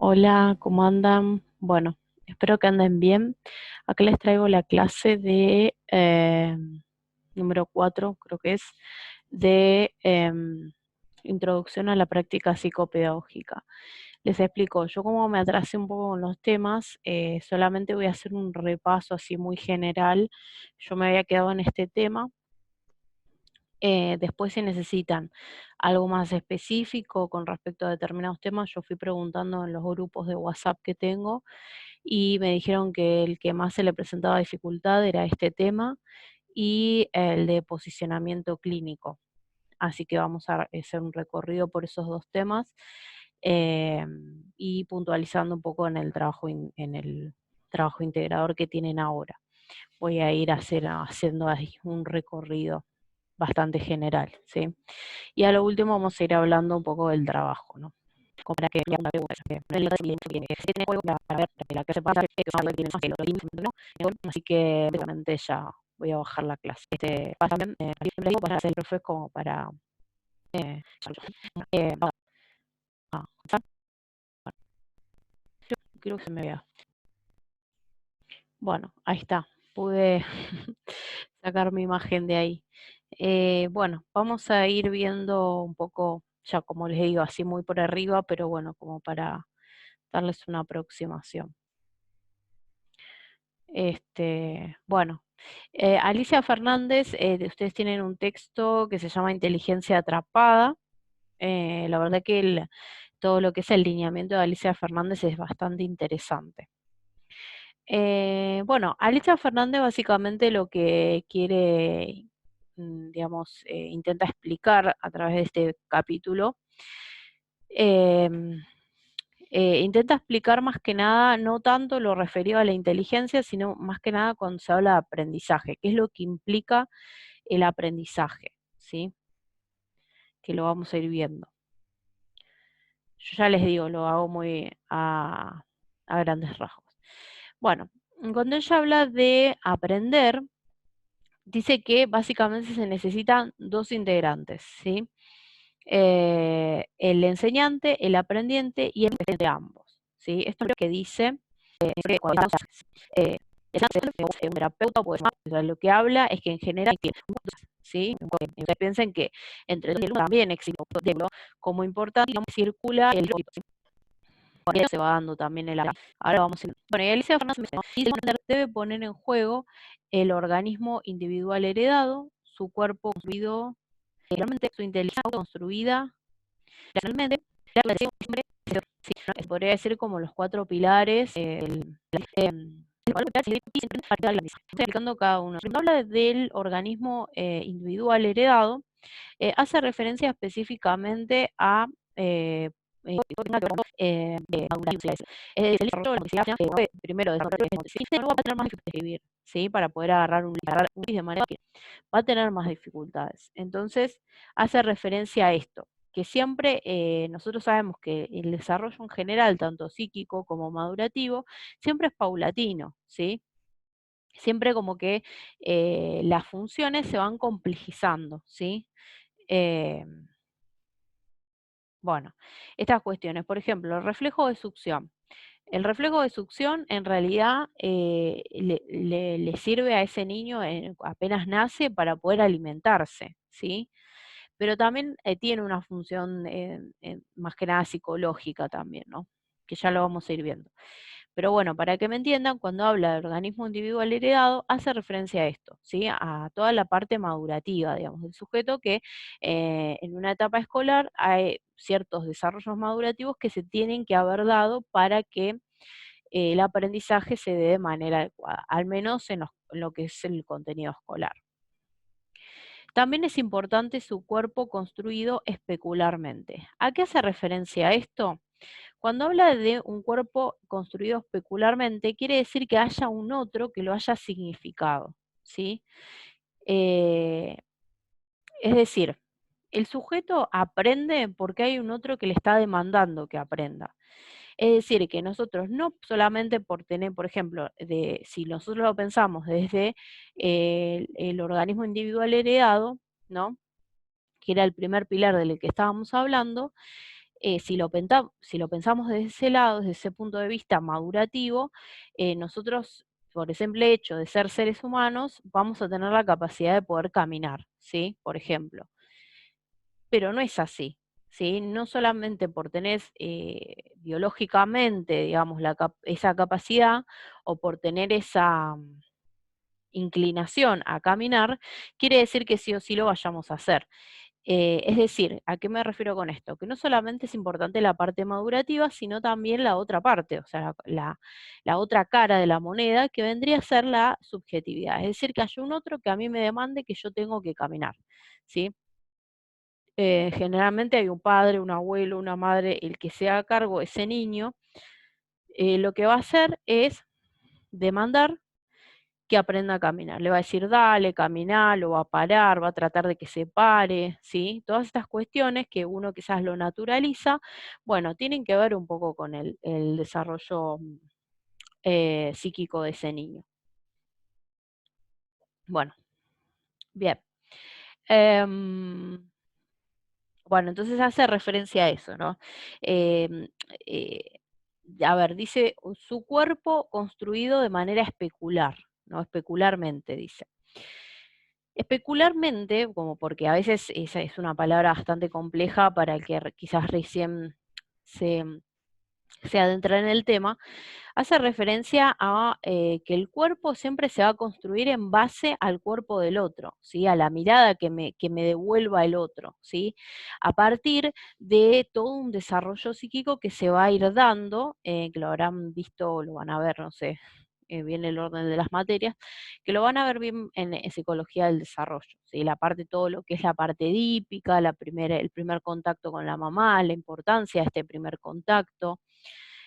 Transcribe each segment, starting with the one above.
Hola, ¿cómo andan? Bueno, espero que anden bien. Acá les traigo la clase de número 4, creo que es, de Introducción a la Práctica Psicopedagógica. Les explico, yo como me atrasé un poco con los temas, solamente voy a hacer un repaso así muy general. Yo me había quedado en este tema. Después, si necesitan algo más específico con respecto a determinados temas, yo fui preguntando en los grupos de WhatsApp que tengo y me dijeron que el que más se le presentaba dificultad era este tema y el de posicionamiento clínico. Así que vamos a hacer un recorrido por esos dos temas y puntualizando un poco en el trabajo, en el trabajo integrador que tienen ahora. Voy a ir haciendo ahí un recorrido bastante general, ¿sí? Y a lo último vamos a ir hablando un poco del trabajo, ¿no? Como para que vean una pregunta, que se tiene juego para ver la que se pasa, que no tiene más que los límites, ¿no? Así que básicamente ya voy a bajar la clase. También, siempre digo para hacer el profe como para eh, vamos a yo quiero que se me vea. Bueno, ahí está. Pude sacar mi imagen de ahí. Bueno, vamos a ir viendo un poco, ya como les digo, así muy por arriba, pero bueno, como para darles una aproximación. Bueno, Alicia Fernández, ustedes tienen un texto que se llama Inteligencia Atrapada. La verdad que todo lo que es el lineamiento de Alicia Fernández es bastante interesante. Bueno, Alicia Fernández básicamente lo que quiere, digamos, intenta explicar a través de este capítulo, em, intenta explicar más que nada, no tanto lo referido a la inteligencia, sino más que nada cuando se habla de aprendizaje, qué es lo que implica el aprendizaje, ¿sí? Que lo vamos a ir viendo. Yo ya les digo, lo hago muy a grandes rasgos. Bueno, cuando ella habla de aprender, dice que básicamente se necesitan dos integrantes, ¿sí? El enseñante, el aprendiente y el de ambos, ¿sí? Esto es lo que dice cuando eh, un terapeuta, pues, lo que habla es que en general, ¿sí? Ustedes piensen que entre los también existe un diálogo como importante, digamos, circula el se va dando también el habla. Ahora vamos a ir. Bueno, y Alicia Fernández debe poner en juego el organismo individual heredado, su cuerpo construido, realmente su inteligencia construida, realmente, sí, ¿no? Podría decir como los cuatro pilares, explicando cada uno. Cuando habla del organismo individual heredado, hace referencia específicamente a eh, es decir, primero luego va a tener más dificultad de escribir, ¿sí? Para poder agarrar un lápiz de manera que va a tener más dificultades. Entonces, hace referencia a esto, que siempre nosotros sabemos que el desarrollo en general, tanto psíquico como madurativo, siempre es paulatino, ¿sí? Siempre como que las funciones se van complejizando, ¿sí? Eh, bueno, estas cuestiones, por ejemplo, el reflejo de succión. El reflejo de succión en realidad le sirve a ese niño apenas nace para poder alimentarse, ¿sí? Pero también tiene una función más que nada psicológica también, ¿no? Que ya lo vamos a ir viendo. Pero bueno, para que me entiendan, cuando habla de organismo individual heredado, hace referencia a esto, ¿sí? A toda la parte madurativa, digamos, del sujeto que en una etapa escolar hay ciertos desarrollos madurativos que se tienen que haber dado para que el aprendizaje se dé de manera adecuada, al menos en lo que es el contenido escolar. También es importante su cuerpo construido especularmente. ¿A qué hace referencia esto? Cuando habla de un cuerpo construido especularmente, quiere decir que haya un otro que lo haya significado, ¿sí? Eh, es decir, el sujeto aprende porque hay un otro que le está demandando que aprenda. Es decir, que nosotros no solamente por tener, por ejemplo, si nosotros lo pensamos desde el organismo individual heredado, ¿no? Que era el primer pilar del que estábamos hablando, si lo pensamos desde ese lado, desde ese punto de vista madurativo, nosotros, por el simple hecho de ser seres humanos, vamos a tener la capacidad de poder caminar, ¿sí? Por ejemplo. Pero no es así, ¿sí? No solamente por tener biológicamente, digamos, esa capacidad o por tener esa inclinación a caminar, quiere decir que sí o sí lo vayamos a hacer. Es decir, ¿a qué me refiero con esto? Que no solamente es importante la parte madurativa, sino también la otra parte, o sea, la otra cara de la moneda, que vendría a ser la subjetividad. Es decir, que haya un otro que a mí me demande que yo tengo que caminar, ¿sí? Generalmente hay un padre, un abuelo, una madre, el que se haga cargo de ese niño, lo que va a hacer es demandar que aprenda a caminar. Le va a decir, dale, camina, lo va a parar, va a tratar de que se pare, ¿sí? Todas estas cuestiones que uno quizás lo naturaliza, bueno, tienen que ver un poco con el desarrollo psíquico de ese niño. Bueno, bien. Em, bueno, entonces hace referencia a eso, ¿no? Em, eh, a ver, dice, su cuerpo construido de manera especular, ¿no? Especularmente, dice. Especularmente, como porque a veces esa es una palabra bastante compleja para el que quizás recién se, se adentra en el tema, hace referencia a que el cuerpo siempre se va a construir en base al cuerpo del otro, ¿sí? A la mirada que me devuelva el otro, ¿sí? A partir de todo un desarrollo psíquico que se va a ir dando, que lo habrán visto, lo van a ver, no sé, bien el orden de las materias, que lo van a ver bien en psicología del desarrollo, ¿sí? La parte, todo lo que es la parte edípica, el primer contacto con la mamá, la importancia de este primer contacto,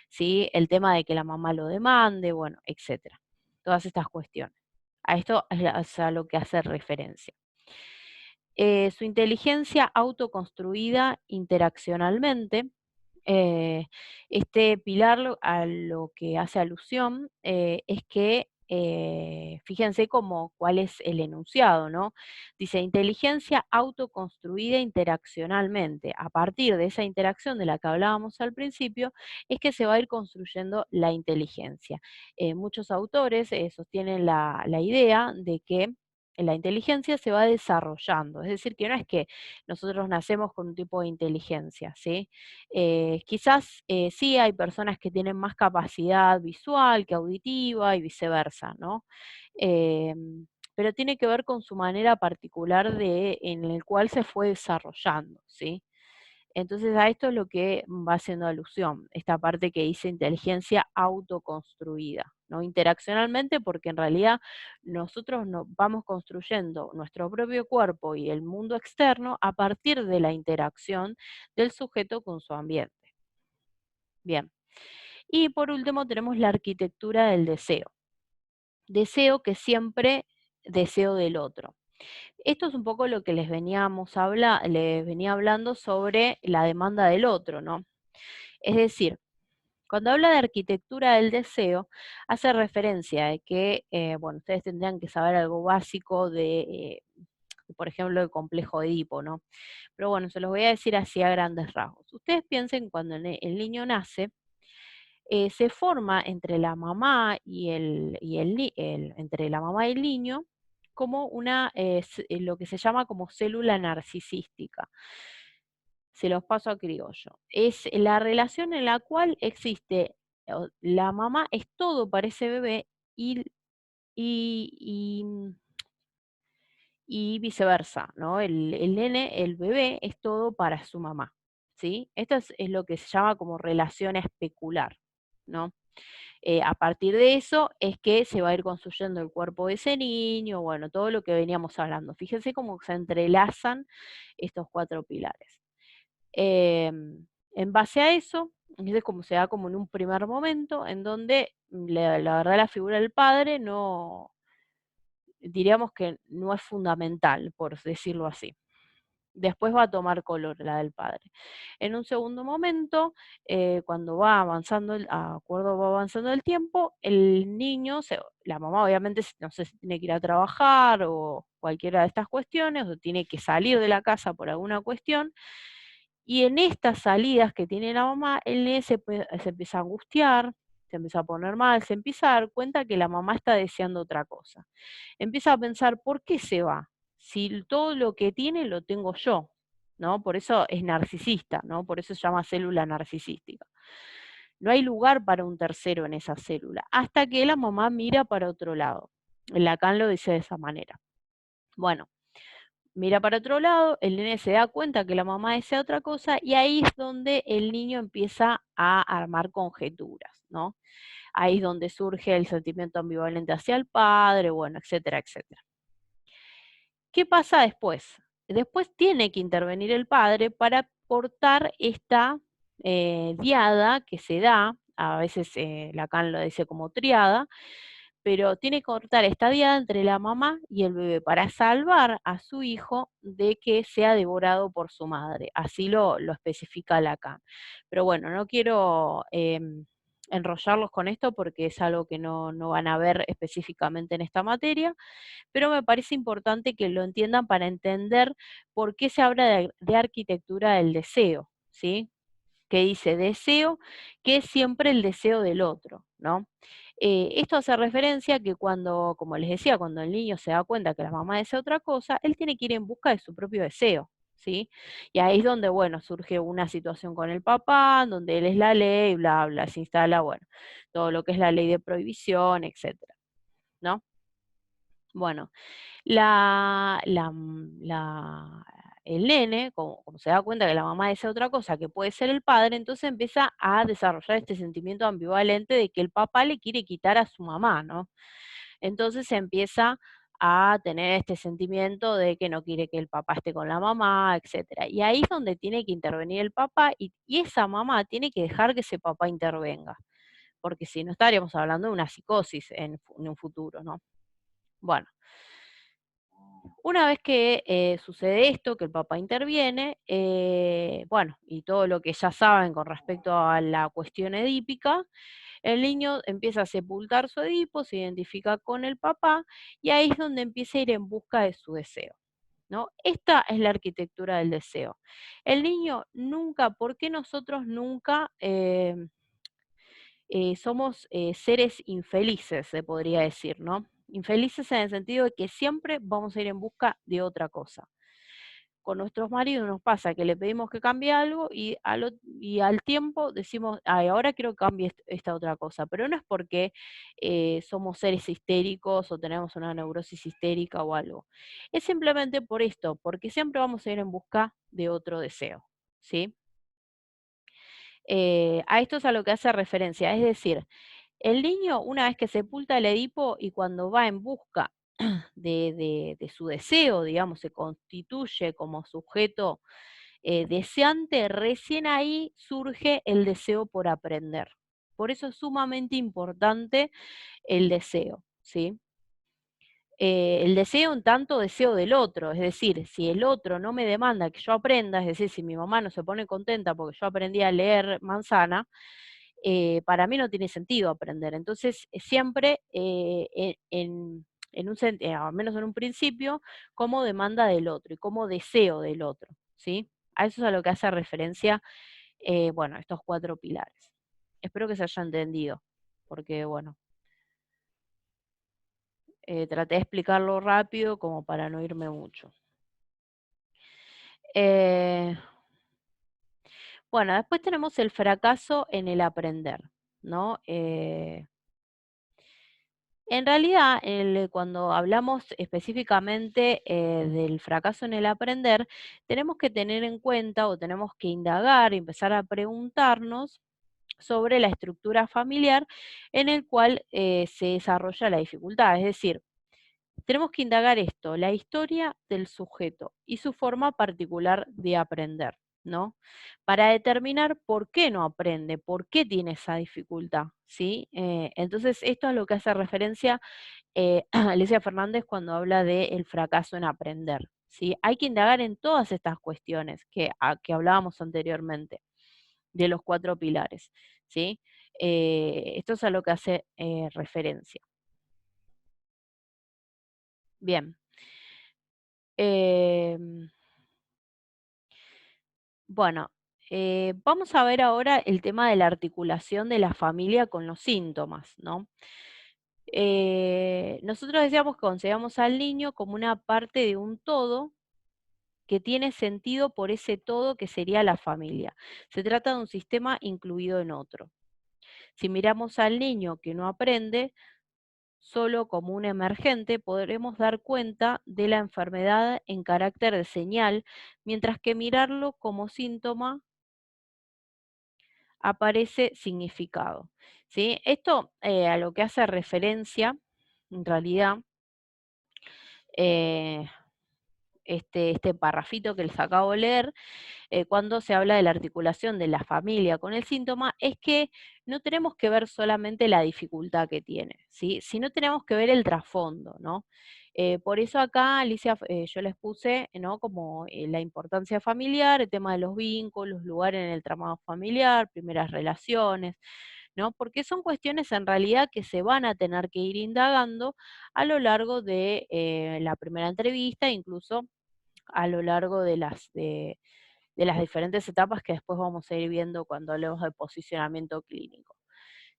¿sí? El tema de que la mamá lo demande, bueno, etcétera. Todas estas cuestiones. A esto es a lo que hace referencia. Su inteligencia autoconstruida interaccionalmente, eh, este pilar a lo que hace alusión es que, fíjense cuál es el enunciado, ¿no? Dice, inteligencia autoconstruida interaccionalmente. A partir de esa interacción de la que hablábamos al principio, es que se va a ir construyendo la inteligencia. Muchos autores sostienen la idea de que la inteligencia se va desarrollando, es decir, que no es que nosotros nacemos con un tipo de inteligencia, ¿sí? Quizás sí hay personas que tienen más capacidad visual que auditiva y viceversa, ¿no? Pero tiene que ver con su manera particular en el cual se fue desarrollando, ¿sí? Entonces a esto es lo que va haciendo alusión, esta parte que dice inteligencia autoconstruida, ¿no? Interaccionalmente, porque en realidad nosotros vamos construyendo nuestro propio cuerpo y el mundo externo a partir de la interacción del sujeto con su ambiente. Bien. Y por último tenemos la arquitectura del deseo. Deseo que siempre deseo del otro. Esto es un poco lo que les venía hablando sobre la demanda del otro, ¿no? Es decir, cuando habla de arquitectura del deseo, hace referencia de que, bueno, ustedes tendrían que saber algo básico por ejemplo, el complejo de Edipo, ¿no? Pero bueno, se los voy a decir así a grandes rasgos. Ustedes piensen cuando el niño nace, se forma entre la mamá entre la mamá y el niño como lo que se llama como célula narcisística. Se los paso a criollo. Es la relación en la cual existe, la mamá es todo para ese bebé y, y, y viceversa, ¿no? El nene, el bebé, es todo para su mamá, ¿sí? Esto es lo que se llama como relación especular, ¿no? A partir de eso es que se va a ir construyendo el cuerpo de ese niño, bueno, todo lo que veníamos hablando. Fíjense cómo se entrelazan estos cuatro pilares. En base a eso, es como se da como en un primer momento, en donde la verdad la figura del padre no, diríamos que no es fundamental, por decirlo así. Después va a tomar color la del padre. En un segundo momento, cuando va avanzando, acuerdo va avanzando el tiempo, el niño, la mamá obviamente no sé si tiene que ir a trabajar o cualquiera de estas cuestiones, o tiene que salir de la casa por alguna cuestión, Y en estas salidas que tiene la mamá, el nene se empieza a angustiar, se empieza a poner mal, se empieza a dar cuenta que la mamá está deseando otra cosa. Empieza a pensar, ¿por qué se va? Si todo lo que tiene lo tengo yo, ¿no? Por eso es narcisista, ¿no? Por eso se llama célula narcisística. No hay lugar para un tercero en esa célula, hasta que la mamá mira para otro lado. Lacan lo dice de esa manera. Bueno, mira para otro lado, el nene se da cuenta que la mamá desea otra cosa y ahí es donde el niño empieza a armar conjeturas, ¿no? Ahí es donde surge el sentimiento ambivalente hacia el padre, bueno, etcétera, etcétera. ¿Qué pasa después? Después tiene que intervenir el padre para cortar esta diada que se da, a veces Lacan lo dice como triada, pero tiene que cortar esta diada entre la mamá y el bebé para salvar a su hijo de que sea devorado por su madre. Así lo especifica Lacan. Pero bueno, no quiero enrollarlos con esto porque es algo que no van a ver específicamente en esta materia, pero me parece importante que lo entiendan para entender por qué se habla de arquitectura del deseo, ¿sí? Que dice deseo, que es siempre el deseo del otro, ¿no? Esto hace referencia a que cuando, como les decía, cuando el niño se da cuenta que la mamá desea otra cosa, él tiene que ir en busca de su propio deseo, ¿sí? Y ahí es donde, bueno, surge una situación con el papá, donde él es la ley, bla, bla, se instala, bueno, todo lo que es la ley de prohibición, etcétera, ¿no? Bueno, el nene, como se da cuenta que la mamá desea otra cosa, que puede ser el padre, entonces empieza a desarrollar este sentimiento ambivalente de que el papá le quiere quitar a su mamá, ¿no? Entonces empieza a tener este sentimiento de que no quiere que el papá esté con la mamá, etcétera. Y ahí es donde tiene que intervenir el papá y esa mamá tiene que dejar que ese papá intervenga, porque si no estaríamos hablando de una psicosis en un futuro, ¿no? Bueno. Una vez que sucede esto, que el papá interviene, bueno, y todo lo que ya saben con respecto a la cuestión edípica, el niño empieza a sepultar su Edipo, se identifica con el papá y ahí es donde empieza a ir en busca de su deseo, ¿no? Esta es la arquitectura del deseo. El niño nunca, ¿por qué nosotros nunca somos seres infelices, se podría decir, ¿no? Infelices en el sentido de que siempre vamos a ir en busca de otra cosa? Con nuestros maridos nos pasa que le pedimos que cambie algo y al tiempo decimos, ay, ahora quiero que cambie esta otra cosa, pero no es porque somos seres histéricos o tenemos una neurosis histérica o algo. Es simplemente por esto, porque siempre vamos a ir en busca de otro deseo, ¿sí? A esto es a lo que hace referencia, es decir, el niño una vez que sepulta el Edipo y cuando va en busca de su deseo, digamos, se constituye como sujeto deseante, recién ahí surge el deseo por aprender. Por eso es sumamente importante el deseo, ¿sí? El deseo un tanto deseo del otro, es decir, si el otro no me demanda que yo aprenda, es decir, si mi mamá no se pone contenta porque yo aprendí a leer manzana, para mí no tiene sentido aprender. Entonces, siempre al menos en un principio, como demanda del otro y como deseo del otro, ¿sí? A eso es a lo que hace referencia, bueno, estos 4 pilares. Espero que se haya entendido, porque, bueno, traté de explicarlo rápido como para no irme mucho. Eh, bueno, después tenemos el fracaso en el aprender, ¿no? En realidad, cuando hablamos específicamente del fracaso en el aprender, tenemos que tener en cuenta o tenemos que indagar y empezar a preguntarnos sobre la estructura familiar en el cual se desarrolla la dificultad. Es decir, tenemos que indagar esto, la historia del sujeto y su forma particular de aprender, ¿no? Para determinar por qué no aprende, por qué tiene esa dificultad, ¿sí? Entonces, esto es lo que hace referencia Alicia Fernández cuando habla del fracaso en aprender, ¿sí? Hay que indagar en todas estas cuestiones que hablábamos anteriormente, de los 4 pilares, ¿sí? Esto es a lo que hace referencia. Bien. Em, Bueno, vamos a ver ahora el tema de la articulación de la familia con los síntomas, ¿no? Nosotros decíamos que concebíamos al niño como una parte de un todo que tiene sentido por ese todo que sería la familia. Se trata de un sistema incluido en otro. Si miramos al niño que no aprende, solo como un emergente, podremos dar cuenta de la enfermedad en carácter de señal, mientras que mirarlo como síntoma aparece significado. ¿Sí? Esto a lo que hace referencia, en realidad, eh, este parrafito que les acabo de leer, cuando se habla de la articulación de la familia con el síntoma, es que no tenemos que ver solamente la dificultad que tiene, ¿sí? Sino tenemos que ver el trasfondo, ¿no? Por eso acá, Alicia, yo les puse, ¿no? Como la importancia familiar, el tema de los vínculos, lugar en el tramado familiar, primeras relaciones, ¿no? Porque son cuestiones en realidad que se van a tener que ir indagando a lo largo de la primera entrevista, incluso a lo largo de las diferentes etapas que después vamos a ir viendo cuando hablemos de posicionamiento clínico.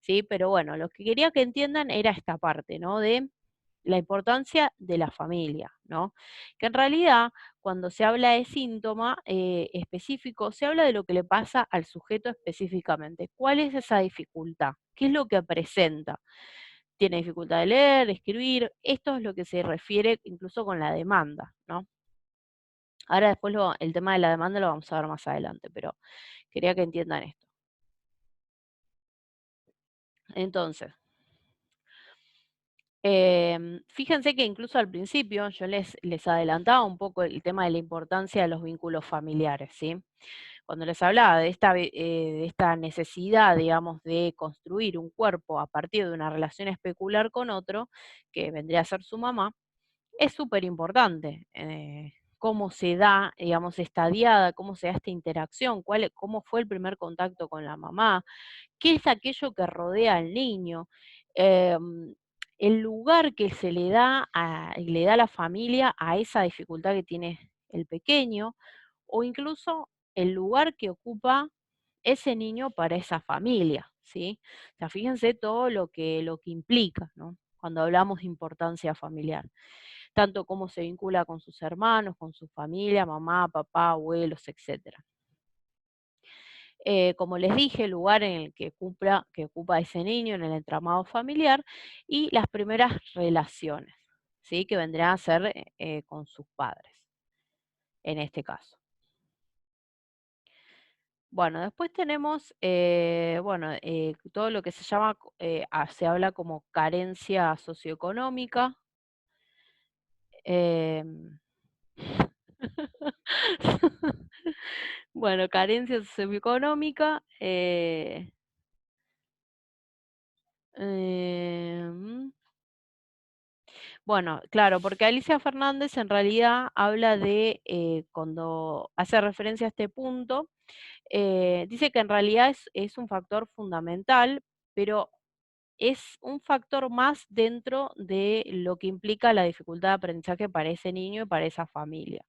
¿Sí? Pero bueno, lo que quería que entiendan era esta parte, ¿no? De la importancia de la familia, ¿no? Que en realidad, cuando se habla de síntoma específico, se habla de lo que le pasa al sujeto específicamente. ¿Cuál es esa dificultad? ¿Qué es lo que presenta? ¿Tiene dificultad de leer, de escribir? Esto es lo que se refiere incluso con la demanda, ¿no? Ahora después el tema de la demanda lo vamos a ver más adelante, pero quería que entiendan esto. Entonces, fíjense que incluso al principio yo les adelantaba un poco el tema de la importancia de los vínculos familiares, ¿sí? Cuando les hablaba de esta necesidad, digamos, de construir un cuerpo a partir de una relación especular con otro, que vendría a ser su mamá, es súper importante. Cómo se da, digamos, esta diada, cómo se da esta interacción, cómo fue el primer contacto con la mamá, qué es aquello que rodea al niño, em, el lugar que se le da y le da a la familia a esa dificultad que tiene el pequeño, o incluso el lugar que ocupa ese niño para esa familia, ¿sí? O sea, fíjense todo lo que implica, ¿no? Cuando hablamos de importancia familiar, tanto cómo se vincula con sus hermanos, con su familia, mamá, papá, abuelos, etcétera. Como les dije, el lugar en el que ocupa ese niño en el entramado familiar y las primeras relaciones, ¿sí? Que vendrán a ser con sus padres, en este caso. Bueno, después tenemos, bueno, todo lo que se llama, se habla como carencia socioeconómica. em, bueno, carencia socioeconómica. Em, Bueno, claro, porque Alicia Fernández en realidad habla de, cuando hace referencia a este punto, dice que en realidad es un factor fundamental, pero es un factor más dentro de lo que implica la dificultad de aprendizaje para ese niño y para esa familia.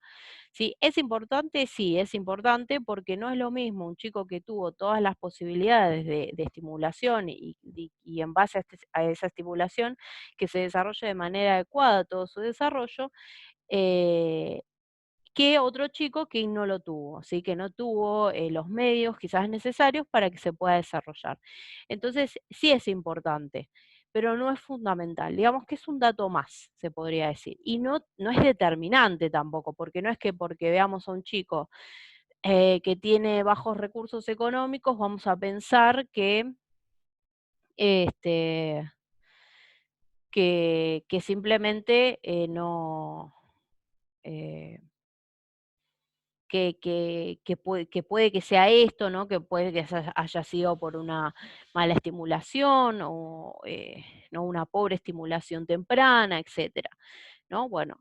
Sí, ¿es importante? Sí, es importante porque no es lo mismo un chico que tuvo todas las posibilidades de estimulación y en base a esa estimulación que se desarrolle de manera adecuada todo su desarrollo, eh, que otro chico que no lo tuvo, ¿sí? Que no tuvo los medios quizás necesarios para que se pueda desarrollar. Entonces, sí es importante, pero no es fundamental. Digamos que es un dato más, se podría decir. Y no es determinante tampoco, porque no es que porque veamos a un chico que tiene bajos recursos económicos, vamos a pensar este, que simplemente no... eh, que puede que sea esto, ¿no? Que puede que haya sido por una mala estimulación o ¿no? Una pobre estimulación temprana, etcétera, ¿no? Bueno,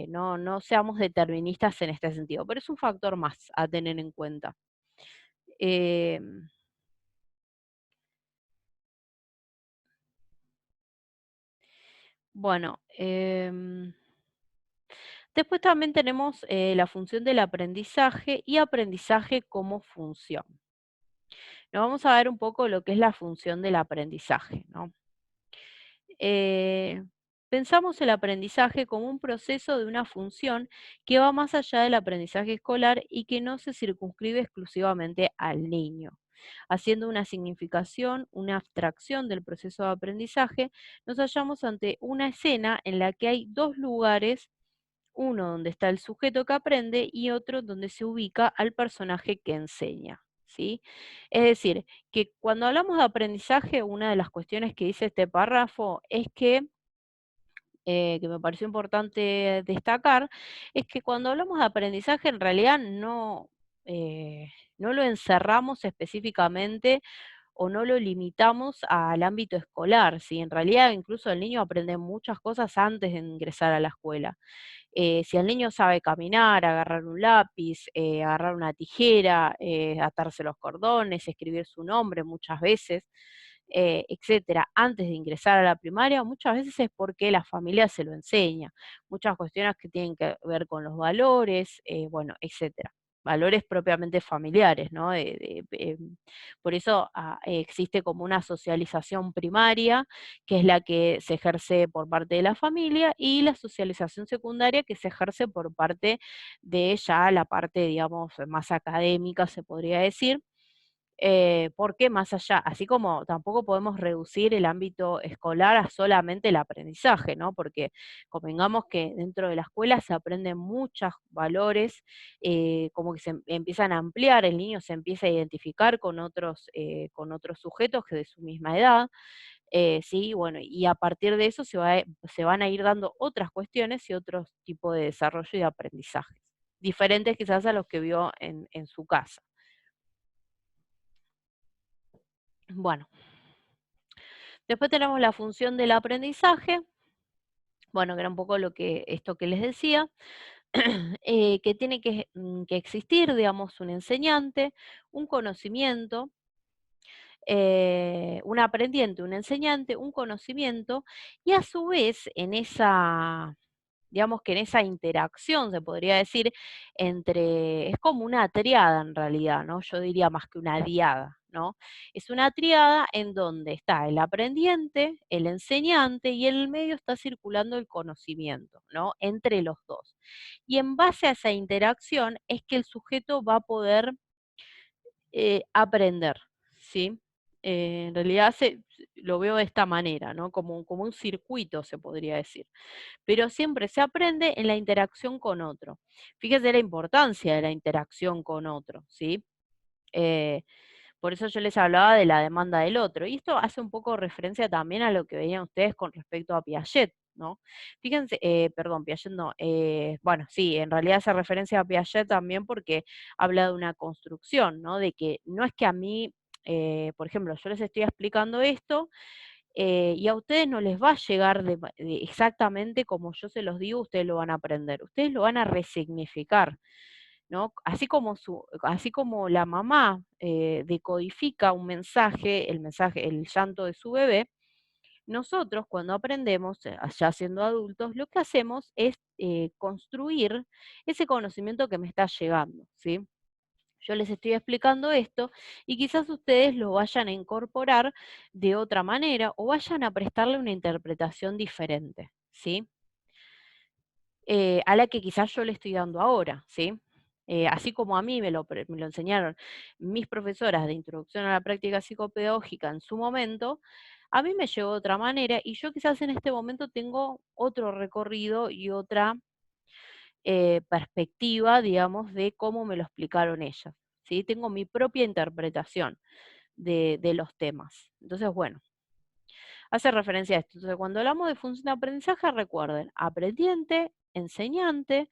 no seamos deterministas en este sentido, pero es un factor más a tener en cuenta. Em, bueno, Después también tenemos la función del aprendizaje y aprendizaje como función. Nos vamos a ver un poco lo que es la función del aprendizaje, ¿no? Eh, Pensamos el aprendizaje como un proceso de una función que va más allá del aprendizaje escolar y que no se circunscribe exclusivamente al niño. Haciendo una significación, una abstracción del proceso de aprendizaje, nos hallamos ante una escena en la que hay dos lugares, uno donde está el sujeto que aprende y otro donde se ubica al personaje que enseña. ¿Sí? Es decir, que cuando hablamos de aprendizaje, una de las cuestiones que dice este párrafo es que me pareció importante destacar, es que cuando hablamos de aprendizaje en realidad no lo encerramos específicamente o no lo limitamos al ámbito escolar, ¿sí? En realidad incluso el niño aprende muchas cosas antes de ingresar a la escuela. Si el niño sabe caminar, agarrar un lápiz, agarrar una tijera, atarse los cordones, escribir su nombre muchas veces, etcétera, antes de ingresar a la primaria, muchas veces es porque la familia se lo enseña. Muchas cuestiones que tienen que ver con los valores, bueno, etcétera. Valores propiamente familiares, ¿no? Por eso existe como una socialización primaria que es la que se ejerce por parte de la familia, y la socialización secundaria que se ejerce por parte de ya la parte, digamos, más académica, se podría decir. Porque más allá, así como tampoco podemos reducir el ámbito escolar a solamente el aprendizaje, ¿no? Porque convengamos que dentro de la escuela se aprenden muchos valores, como que empiezan a ampliar, el niño se empieza a identificar con otros sujetos que de su misma edad. Sí, bueno, y a partir de eso se van a ir dando otras cuestiones y otros tipos de desarrollo y de aprendizajes, diferentes quizás a los que vio en su casa. Bueno, después tenemos la función del aprendizaje, bueno, que era un poco esto que les decía, que tiene que existir, digamos, un enseñante, un conocimiento, un aprendiente, un enseñante, un conocimiento, y a su vez en esa, digamos que en esa interacción, se podría decir, es como una triada en realidad, ¿no? Yo diría más que una diada, ¿no? Es una triada en donde está el aprendiente, el enseñante y en el medio está circulando el conocimiento, ¿no? Entre los dos. Y en base a esa interacción es que el sujeto va a poder aprender, ¿sí? En realidad lo veo de esta manera, ¿no? Como un circuito, se podría decir, pero siempre se aprende en la interacción con otro. Fíjese la importancia de la interacción con otro, ¿sí? Eh, por eso yo les hablaba de la demanda del otro. Y esto hace un poco referencia también a lo que veían ustedes con respecto a Piaget, ¿no? Fíjense, perdón, Piaget no, bueno, sí, en realidad hace referencia a Piaget también porque habla de una construcción, ¿no? De que no es que a mí, por ejemplo, yo les estoy explicando esto y a ustedes no les va a llegar exactamente como yo se los digo, ustedes lo van a aprender, ustedes lo van a resignificar, ¿no? Así como la mamá decodifica un mensaje, el llanto de su bebé, nosotros cuando aprendemos, ya siendo adultos, lo que hacemos es construir ese conocimiento que me está llegando, ¿sí? Yo les estoy explicando esto y quizás ustedes lo vayan a incorporar de otra manera o vayan a prestarle una interpretación diferente, ¿sí? A la que quizás yo le estoy dando ahora, ¿sí? Así como a mí me lo enseñaron mis profesoras de introducción a la práctica psicopedagógica en su momento, a mí me llegó de otra manera y yo quizás en este momento tengo otro recorrido y otra perspectiva, digamos, de cómo me lo explicaron ellas, ¿sí? Tengo mi propia interpretación de los temas. Entonces, bueno, hace referencia a esto. Entonces, cuando hablamos de función de aprendizaje, recuerden, aprendiente, enseñante,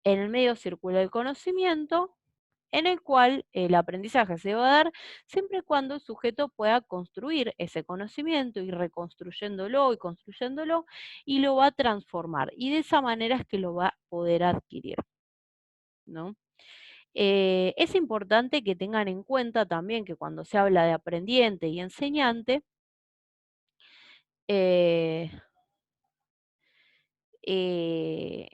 en el medio circula el conocimiento, en el cual el aprendizaje se va a dar siempre y cuando el sujeto pueda construir ese conocimiento y reconstruyéndolo y construyéndolo y lo va a transformar. Y de esa manera es que lo va a poder adquirir, ¿no? Es importante que tengan en cuenta también que cuando se habla de aprendiente y enseñante, eh, eh,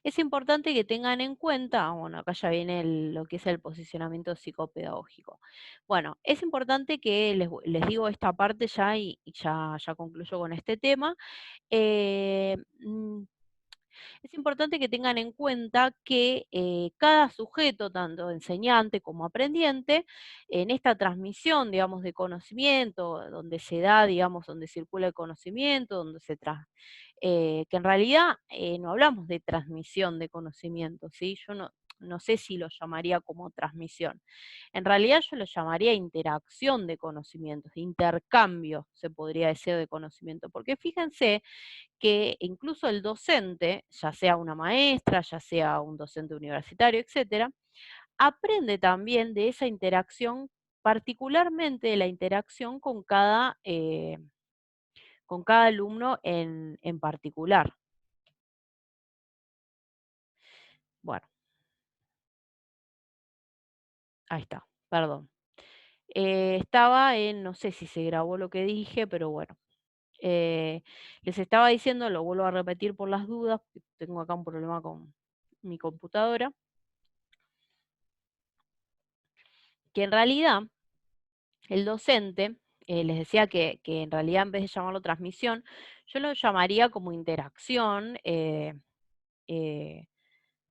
es importante que tengan en cuenta, bueno, acá ya viene lo que es el posicionamiento psicopedagógico. Bueno, es importante que les digo esta parte ya y ya concluyo con este tema. Eh, mm, es importante que tengan en cuenta que cada sujeto, tanto enseñante como aprendiente, en esta transmisión, digamos, de conocimiento, donde se da, digamos, donde circula el conocimiento, que en realidad no hablamos de transmisión de conocimiento, ¿sí? Yo no sé si lo llamaría como transmisión. En realidad yo lo llamaría interacción de conocimientos, intercambio, se podría decir, de conocimiento, porque fíjense que incluso el docente, ya sea una maestra, ya sea un docente universitario, etcétera, aprende también de esa interacción, particularmente de la interacción con cada alumno en particular. Bueno, ahí está, perdón. No sé si se grabó lo que dije, pero bueno. Les estaba diciendo, lo vuelvo a repetir por las dudas, porque tengo acá un problema con mi computadora, que en realidad el docente, les decía que en realidad en vez de llamarlo transmisión, yo lo llamaría como interacción eh,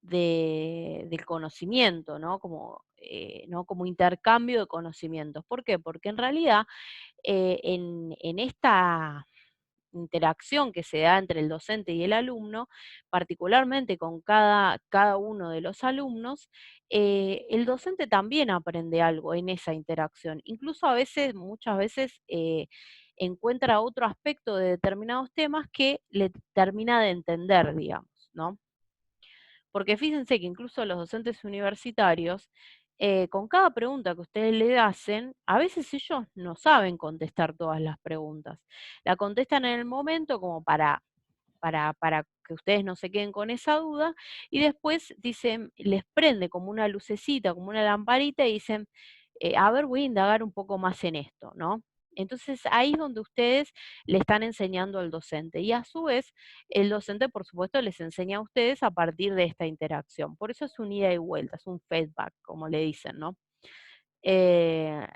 del conocimiento, ¿no? ¿no? Como intercambio de conocimientos. ¿Por qué? Porque en realidad en esta interacción que se da entre el docente y el alumno, particularmente con cada uno de los alumnos, el docente también aprende algo en esa interacción. Incluso a veces, muchas veces, encuentra otro aspecto de determinados temas que le termina de entender, digamos, ¿no? Porque fíjense que incluso los docentes universitarios, con cada pregunta que ustedes le hacen, a veces ellos no saben contestar todas las preguntas. La contestan en el momento como para que ustedes no se queden con esa duda, y después dicen, les prende como una lucecita, como una lamparita, y dicen, a ver, voy a indagar un poco más en esto, ¿no? Entonces ahí es donde ustedes le están enseñando al docente y a su vez el docente, por supuesto, les enseña a ustedes a partir de esta interacción. Por eso es un ida y vuelta, es un feedback, como le dicen, ¿no? Eh,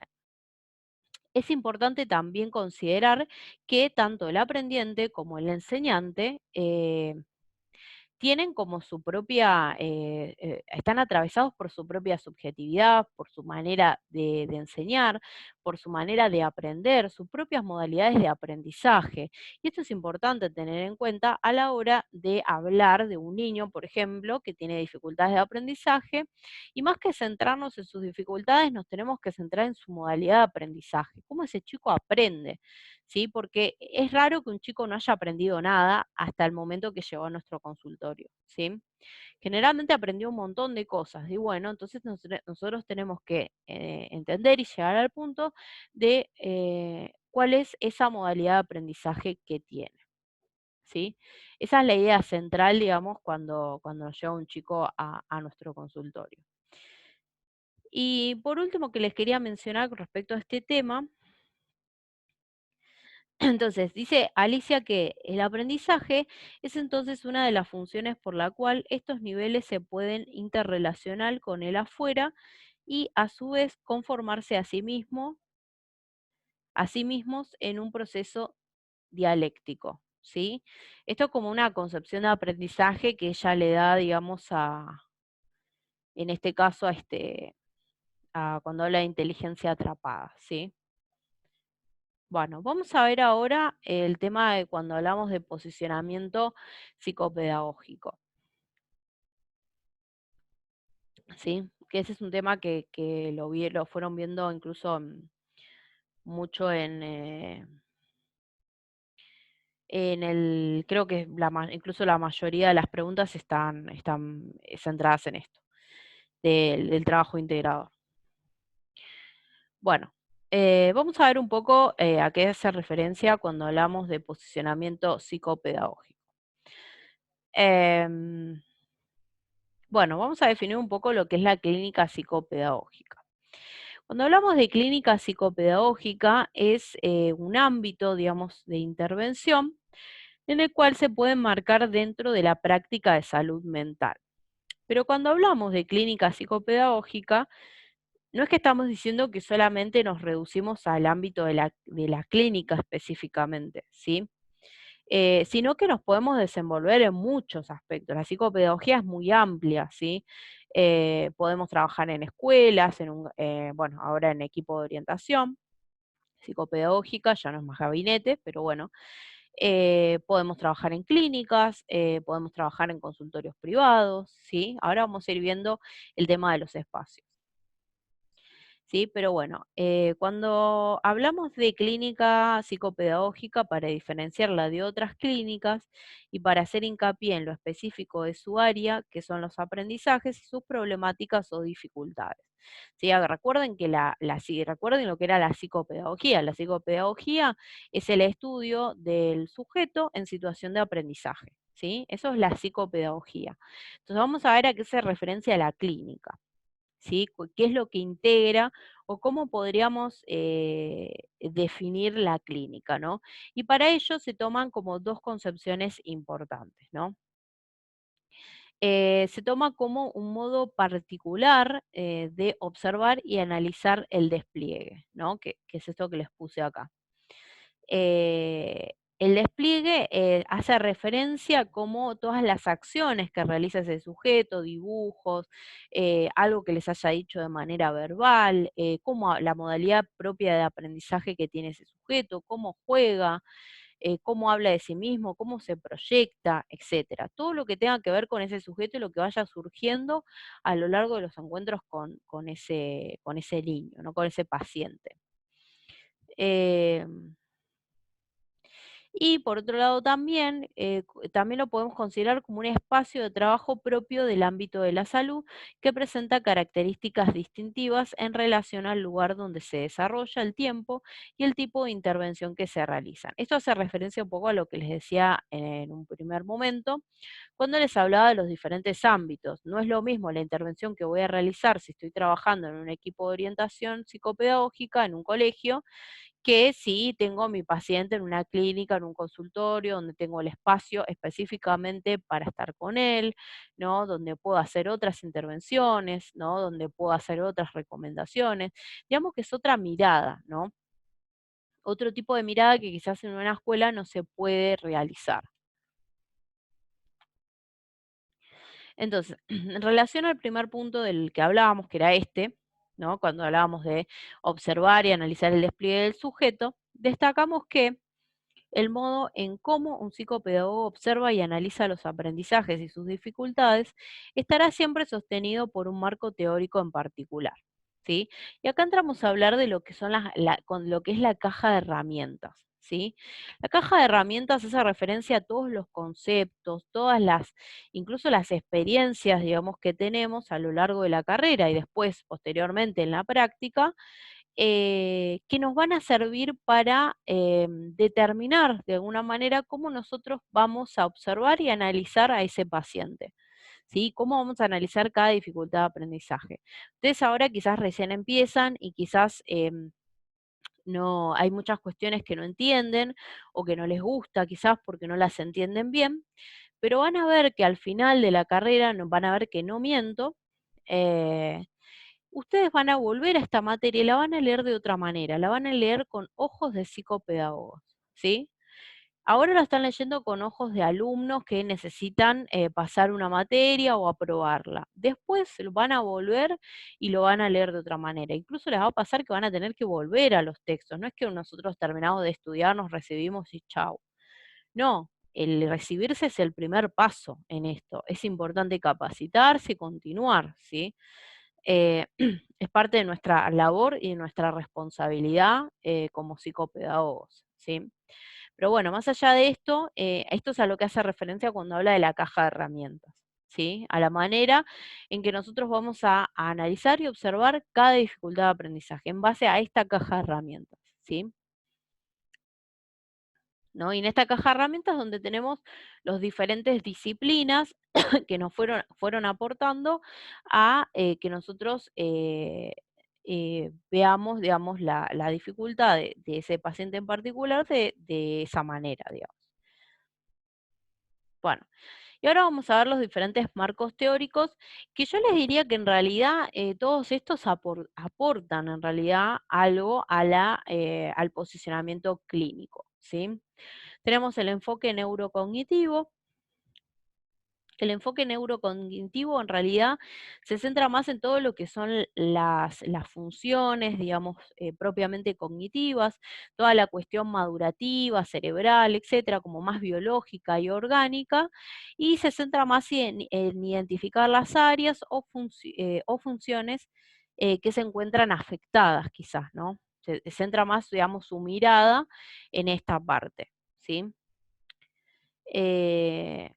es importante también considerar que tanto el aprendiente como el enseñante tienen como su propia, están atravesados por su propia subjetividad, por su manera de enseñar, por su manera de aprender, sus propias modalidades de aprendizaje. Y esto es importante tener en cuenta a la hora de hablar de un niño, por ejemplo, que tiene dificultades de aprendizaje, y más que centrarnos en sus dificultades, nos tenemos que centrar en su modalidad de aprendizaje, cómo ese chico aprende. ¿Sí? Porque es raro que un chico no haya aprendido nada hasta el momento que llegó a nuestro consultorio, ¿sí? Generalmente aprendió un montón de cosas y bueno, entonces nosotros tenemos que entender y llegar al punto de cuál es esa modalidad de aprendizaje que tiene, ¿sí? Esa es la idea central, digamos, cuando nos llega un chico a nuestro consultorio. Y por último, que les quería mencionar con respecto a este tema. Entonces, dice Alicia que el aprendizaje es entonces una de las funciones por la cual estos niveles se pueden interrelacionar con el afuera y a su vez conformarse a sí mismos en un proceso dialéctico, ¿sí? Esto es como una concepción de aprendizaje que ella le da, digamos, en este caso, cuando habla de inteligencia atrapada, ¿sí? Bueno, vamos a ver ahora el tema de cuando hablamos de posicionamiento psicopedagógico, ¿sí? Que ese es un tema que lo fueron viendo incluso mucho creo que incluso la mayoría de las preguntas están centradas en esto, del trabajo integrado. Bueno, vamos a ver un poco a qué hace referencia cuando hablamos de posicionamiento psicopedagógico. Em, Bueno, vamos a definir un poco lo que es la clínica psicopedagógica. Cuando hablamos de clínica psicopedagógica es un ámbito, digamos, de intervención en el cual se pueden marcar dentro de la práctica de salud mental. Pero cuando hablamos de clínica psicopedagógica, no es que estamos diciendo que solamente nos reducimos al ámbito de la clínica específicamente, ¿sí? Sino que nos podemos desenvolver en muchos aspectos. La psicopedagogía es muy amplia, ¿sí? Podemos trabajar en escuelas, bueno, ahora en equipo de orientación psicopedagógica, ya no es más gabinete, pero bueno, podemos trabajar en clínicas, podemos trabajar en consultorios privados, ¿sí? Ahora vamos a ir viendo el tema de los espacios. Sí, pero bueno, cuando hablamos de clínica psicopedagógica, para diferenciarla de otras clínicas y para hacer hincapié en lo específico de su área, que son los aprendizajes y sus problemáticas o dificultades. Sí, recuerden que recuerden lo que era la psicopedagogía. La psicopedagogía es el estudio del sujeto en situación de aprendizaje. ¿Sí? Eso es la psicopedagogía. Entonces vamos a ver a qué se referencia la clínica. ¿Sí? ¿Qué es lo que integra o cómo podríamos definir la clínica, ¿no? Y para ello se toman como dos concepciones importantes, ¿no? Se toma como un modo particular de observar y analizar el despliegue, ¿no? Que es esto que les puse acá. El despliegue hace referencia como todas las acciones que realiza ese sujeto, dibujos, algo que les haya dicho de manera verbal, cómo la modalidad propia de aprendizaje que tiene ese sujeto, cómo juega, cómo habla de sí mismo, cómo se proyecta, etcétera. Todo lo que tenga que ver con ese sujeto y lo que vaya surgiendo a lo largo de los encuentros con ese niño, ¿no? Con ese paciente. Em, Y por otro lado también, también lo podemos considerar como un espacio de trabajo propio del ámbito de la salud que presenta características distintivas en relación al lugar donde se desarrolla el tiempo y el tipo de intervención que se realizan. Esto hace referencia un poco a lo que les decía en un primer momento, cuando les hablaba de los diferentes ámbitos. No es lo mismo la intervención que voy a realizar si estoy trabajando en un equipo de orientación psicopedagógica en un colegio, que si tengo a mi paciente en una clínica, en un consultorio, donde tengo el espacio específicamente para estar con él, ¿no? Donde puedo hacer otras intervenciones, ¿no? Donde puedo hacer otras recomendaciones. Digamos que es otra mirada, ¿no? Otro tipo de mirada que quizás en una escuela no se puede realizar. Entonces, en relación al primer punto del que hablábamos, que era este, ¿no? Cuando hablábamos de observar y analizar el despliegue del sujeto, destacamos que el modo en cómo un psicopedagogo observa y analiza los aprendizajes y sus dificultades estará siempre sostenido por un marco teórico en particular, ¿sí? Y acá entramos a hablar de lo que son con lo que es la caja de herramientas, ¿sí? La caja de herramientas hace referencia a todos los conceptos, incluso las experiencias, digamos, que tenemos a lo largo de la carrera y después, posteriormente, en la práctica, que nos van a servir para determinar de alguna manera cómo nosotros vamos a observar y analizar a ese paciente. ¿Sí? ¿Cómo vamos a analizar cada dificultad de aprendizaje? Ustedes ahora quizás recién empiezan y quizás no hay muchas cuestiones que no entienden o que no les gusta, quizás porque no las entienden bien, pero van a ver que al final de la carrera van a ver que no miento. eh, Ustedes van a volver a esta materia y la van a leer de otra manera, la van a leer con ojos de psicopedagogos, ¿sí? Ahora la están leyendo con ojos de alumnos que necesitan pasar una materia o aprobarla. Después lo van a volver y lo van a leer de otra manera. Incluso les va a pasar que van a tener que volver a los textos. No es que nosotros terminamos de estudiar, nos recibimos y chau. No, el recibirse es el primer paso en esto. Es importante capacitarse y continuar, ¿sí? eh, es parte de nuestra labor y de nuestra responsabilidad como psicopedagogos, ¿sí? Pero bueno, más allá de esto, esto es a lo que hace referencia cuando habla de la caja de herramientas, ¿sí? A la manera en que nosotros vamos a analizar y observar cada dificultad de aprendizaje en base a esta caja de herramientas, ¿sí? ¿No? Y en esta caja de herramientas donde tenemos las diferentes disciplinas que nos fueron aportando a que nosotros veamos, digamos, la dificultad de ese paciente en particular de esa manera, digamos. Bueno, y ahora vamos a ver los diferentes marcos teóricos, que yo les diría que en realidad todos estos aportan en realidad algo a al posicionamiento clínico, ¿sí? Tenemos el enfoque neurocognitivo. El enfoque neurocognitivo en realidad se centra más en todo lo que son las funciones, digamos, propiamente cognitivas, toda la cuestión madurativa, cerebral, etcétera, como más biológica y orgánica, y se centra más en identificar las áreas o funciones que se encuentran afectadas, quizás, ¿no? Se centra más, digamos, su mirada en esta parte, ¿sí? Eh,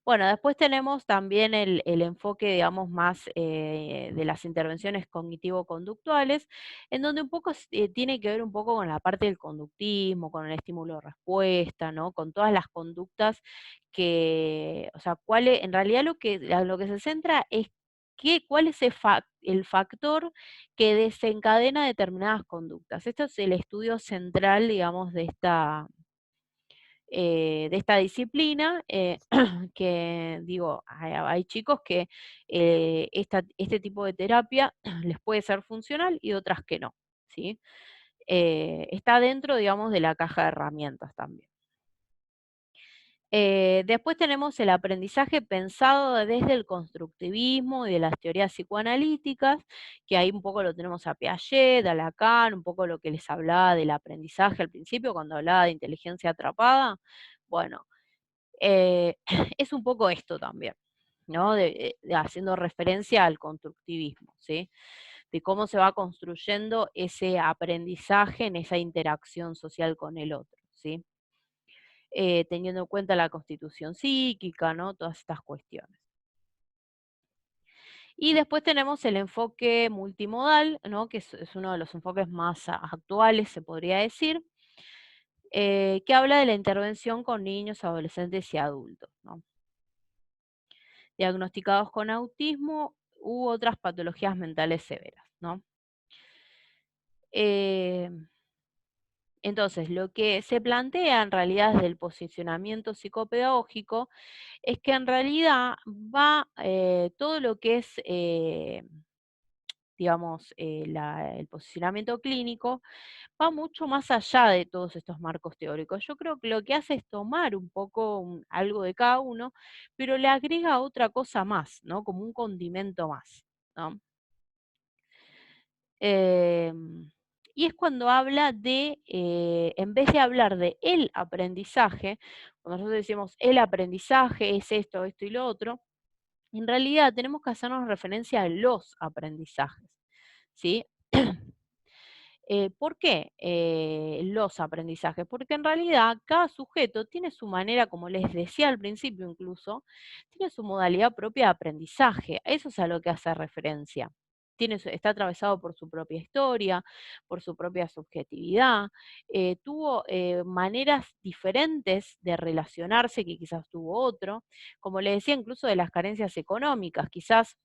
Bueno, después tenemos también el enfoque, digamos, más de las intervenciones cognitivo-conductuales, en donde un poco tiene que ver un poco con la parte del conductismo, con el estímulo-respuesta, ¿no? Con todas las conductas que, o sea, en realidad a lo que se centra es cuál es el factor que desencadena determinadas conductas. Esto es el estudio central, digamos, de esta disciplina, que digo, hay chicos que este tipo de terapia les puede ser funcional y otras que no, ¿sí? Está dentro, digamos, de la caja de herramientas también. Después tenemos el aprendizaje pensado desde el constructivismo y de las teorías psicoanalíticas, que ahí un poco lo tenemos a Piaget, a Lacan, un poco lo que les hablaba del aprendizaje al principio, cuando hablaba de inteligencia atrapada. Bueno, eh, es un poco esto también, ¿no? Haciendo referencia al constructivismo, ¿sí? De cómo se va construyendo ese aprendizaje en esa interacción social con el otro, ¿sí? Teniendo en cuenta la constitución psíquica, ¿no? Todas estas cuestiones. Y después tenemos el enfoque multimodal, ¿no? Que es uno de los enfoques más actuales, se podría decir, que habla de la intervención con niños, adolescentes y adultos, ¿no? Diagnosticados con autismo u otras patologías mentales severas, ¿no? Eh, entonces, lo que se plantea en realidad desde el posicionamiento psicopedagógico es que en realidad va todo lo que es, digamos, el posicionamiento clínico, va mucho más allá de todos estos marcos teóricos. Yo creo que lo que hace es tomar un poco algo de cada uno, pero le agrega otra cosa más, ¿no? Como un condimento más, ¿no? Em, y es cuando habla en vez de hablar de el aprendizaje, cuando nosotros decimos el aprendizaje es esto, esto y lo otro, en realidad tenemos que hacernos referencia a los aprendizajes, ¿sí? ¿Por qué los aprendizajes? Porque en realidad cada sujeto tiene su manera, como les decía al principio incluso, tiene su modalidad propia de aprendizaje. Eso es a lo que hace referencia. Está atravesado por su propia historia, por su propia subjetividad, tuvo maneras diferentes de relacionarse que quizás tuvo otro, como les decía, incluso de las carencias económicas. Quizás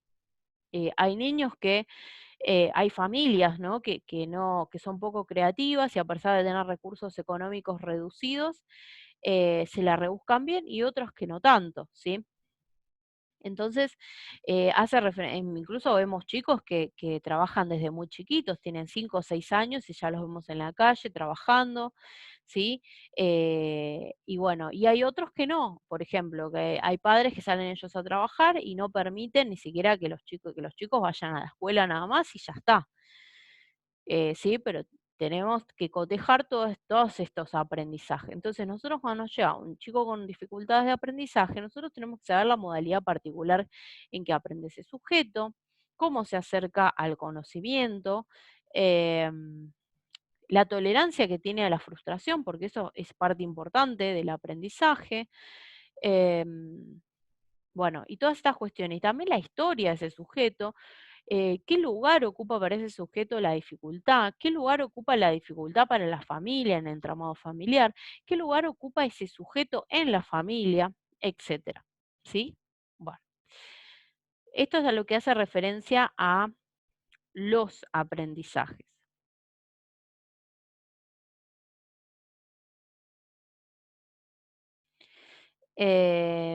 hay niños hay familias, ¿no? Que son poco creativas y a pesar de tener recursos económicos reducidos, se la rebuscan bien y otros que no tanto, ¿sí? Entonces, incluso vemos chicos que trabajan desde muy chiquitos, tienen 5 o 6 años y ya los vemos en la calle trabajando, ¿sí? Y bueno, y hay otros que no, por ejemplo, que hay padres que salen ellos a trabajar y no permiten ni siquiera que los chicos vayan a la escuela nada más y ya está. Sí, pero tenemos que cotejar todos estos aprendizajes. Entonces, nosotros cuando nos llega un chico con dificultades de aprendizaje, nosotros tenemos que saber la modalidad particular en que aprende ese sujeto, cómo se acerca al conocimiento, em, la tolerancia que tiene a la frustración, porque eso es parte importante del aprendizaje. em, bueno, y todas estas cuestiones, y también la historia de ese sujeto, qué lugar ocupa para ese sujeto la dificultad, qué lugar ocupa la dificultad para la familia, en el entramado familiar, qué lugar ocupa ese sujeto en la familia, etcétera. ¿Sí? Bueno, esto es a lo que hace referencia a los aprendizajes.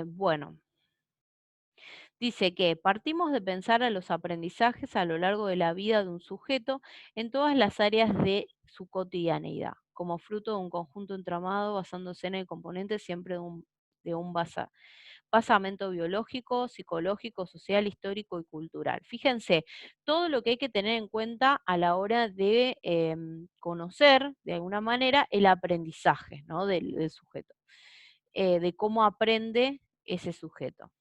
Bueno, dice que partimos de pensar a los aprendizajes a lo largo de la vida de un sujeto en todas las áreas de su cotidianeidad, como fruto de un conjunto entramado basándose en el componente siempre de un basamento biológico, psicológico, social, histórico y cultural. Fíjense, todo lo que hay que tener en cuenta a la hora de conocer, de alguna manera, el aprendizaje, ¿no? del sujeto, de cómo aprende ese sujeto.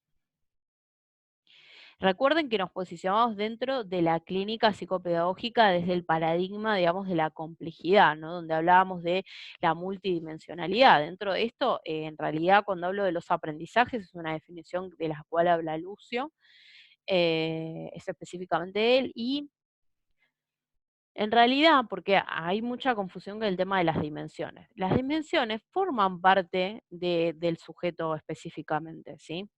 Recuerden que nos posicionamos dentro de la clínica psicopedagógica desde el paradigma, digamos, de la complejidad, ¿no? Donde hablábamos de la multidimensionalidad. Dentro de esto, en realidad, cuando hablo de los aprendizajes, es una definición de la cual habla Lucio, es específicamente él, y en realidad, porque hay mucha confusión con el tema de las dimensiones. Las dimensiones forman parte del sujeto específicamente, ¿sí?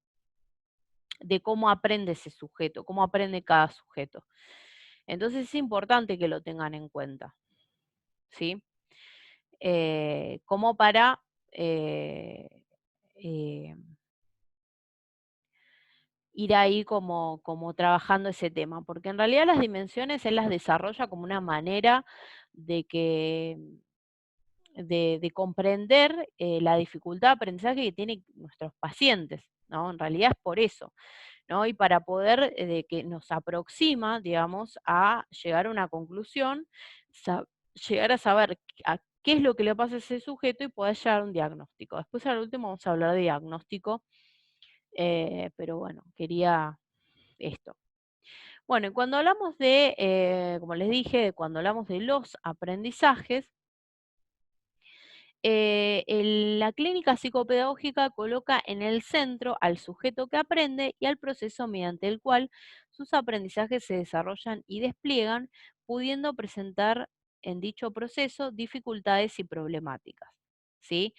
De cómo aprende ese sujeto, cómo aprende cada sujeto. Entonces es importante que lo tengan en cuenta, ¿sí? Como para eh, eh, ir ahí como trabajando ese tema, porque en realidad las dimensiones él las desarrolla como una manera de que de comprender la dificultad de aprendizaje que tienen nuestros pacientes, ¿no? En realidad es por eso. ¿No? Y para poder, de que nos aproxima, digamos, a llegar a una conclusión, llegar a saber a qué es lo que le pasa a ese sujeto y poder llegar a un diagnóstico. Después al último vamos a hablar de diagnóstico, pero bueno, quería esto. Bueno, y cuando hablamos de, como les dije, cuando hablamos de los aprendizajes, la clínica psicopedagógica coloca en el centro al sujeto que aprende y al proceso mediante el cual sus aprendizajes se desarrollan y despliegan, pudiendo presentar en dicho proceso dificultades y problemáticas. ¿Sí?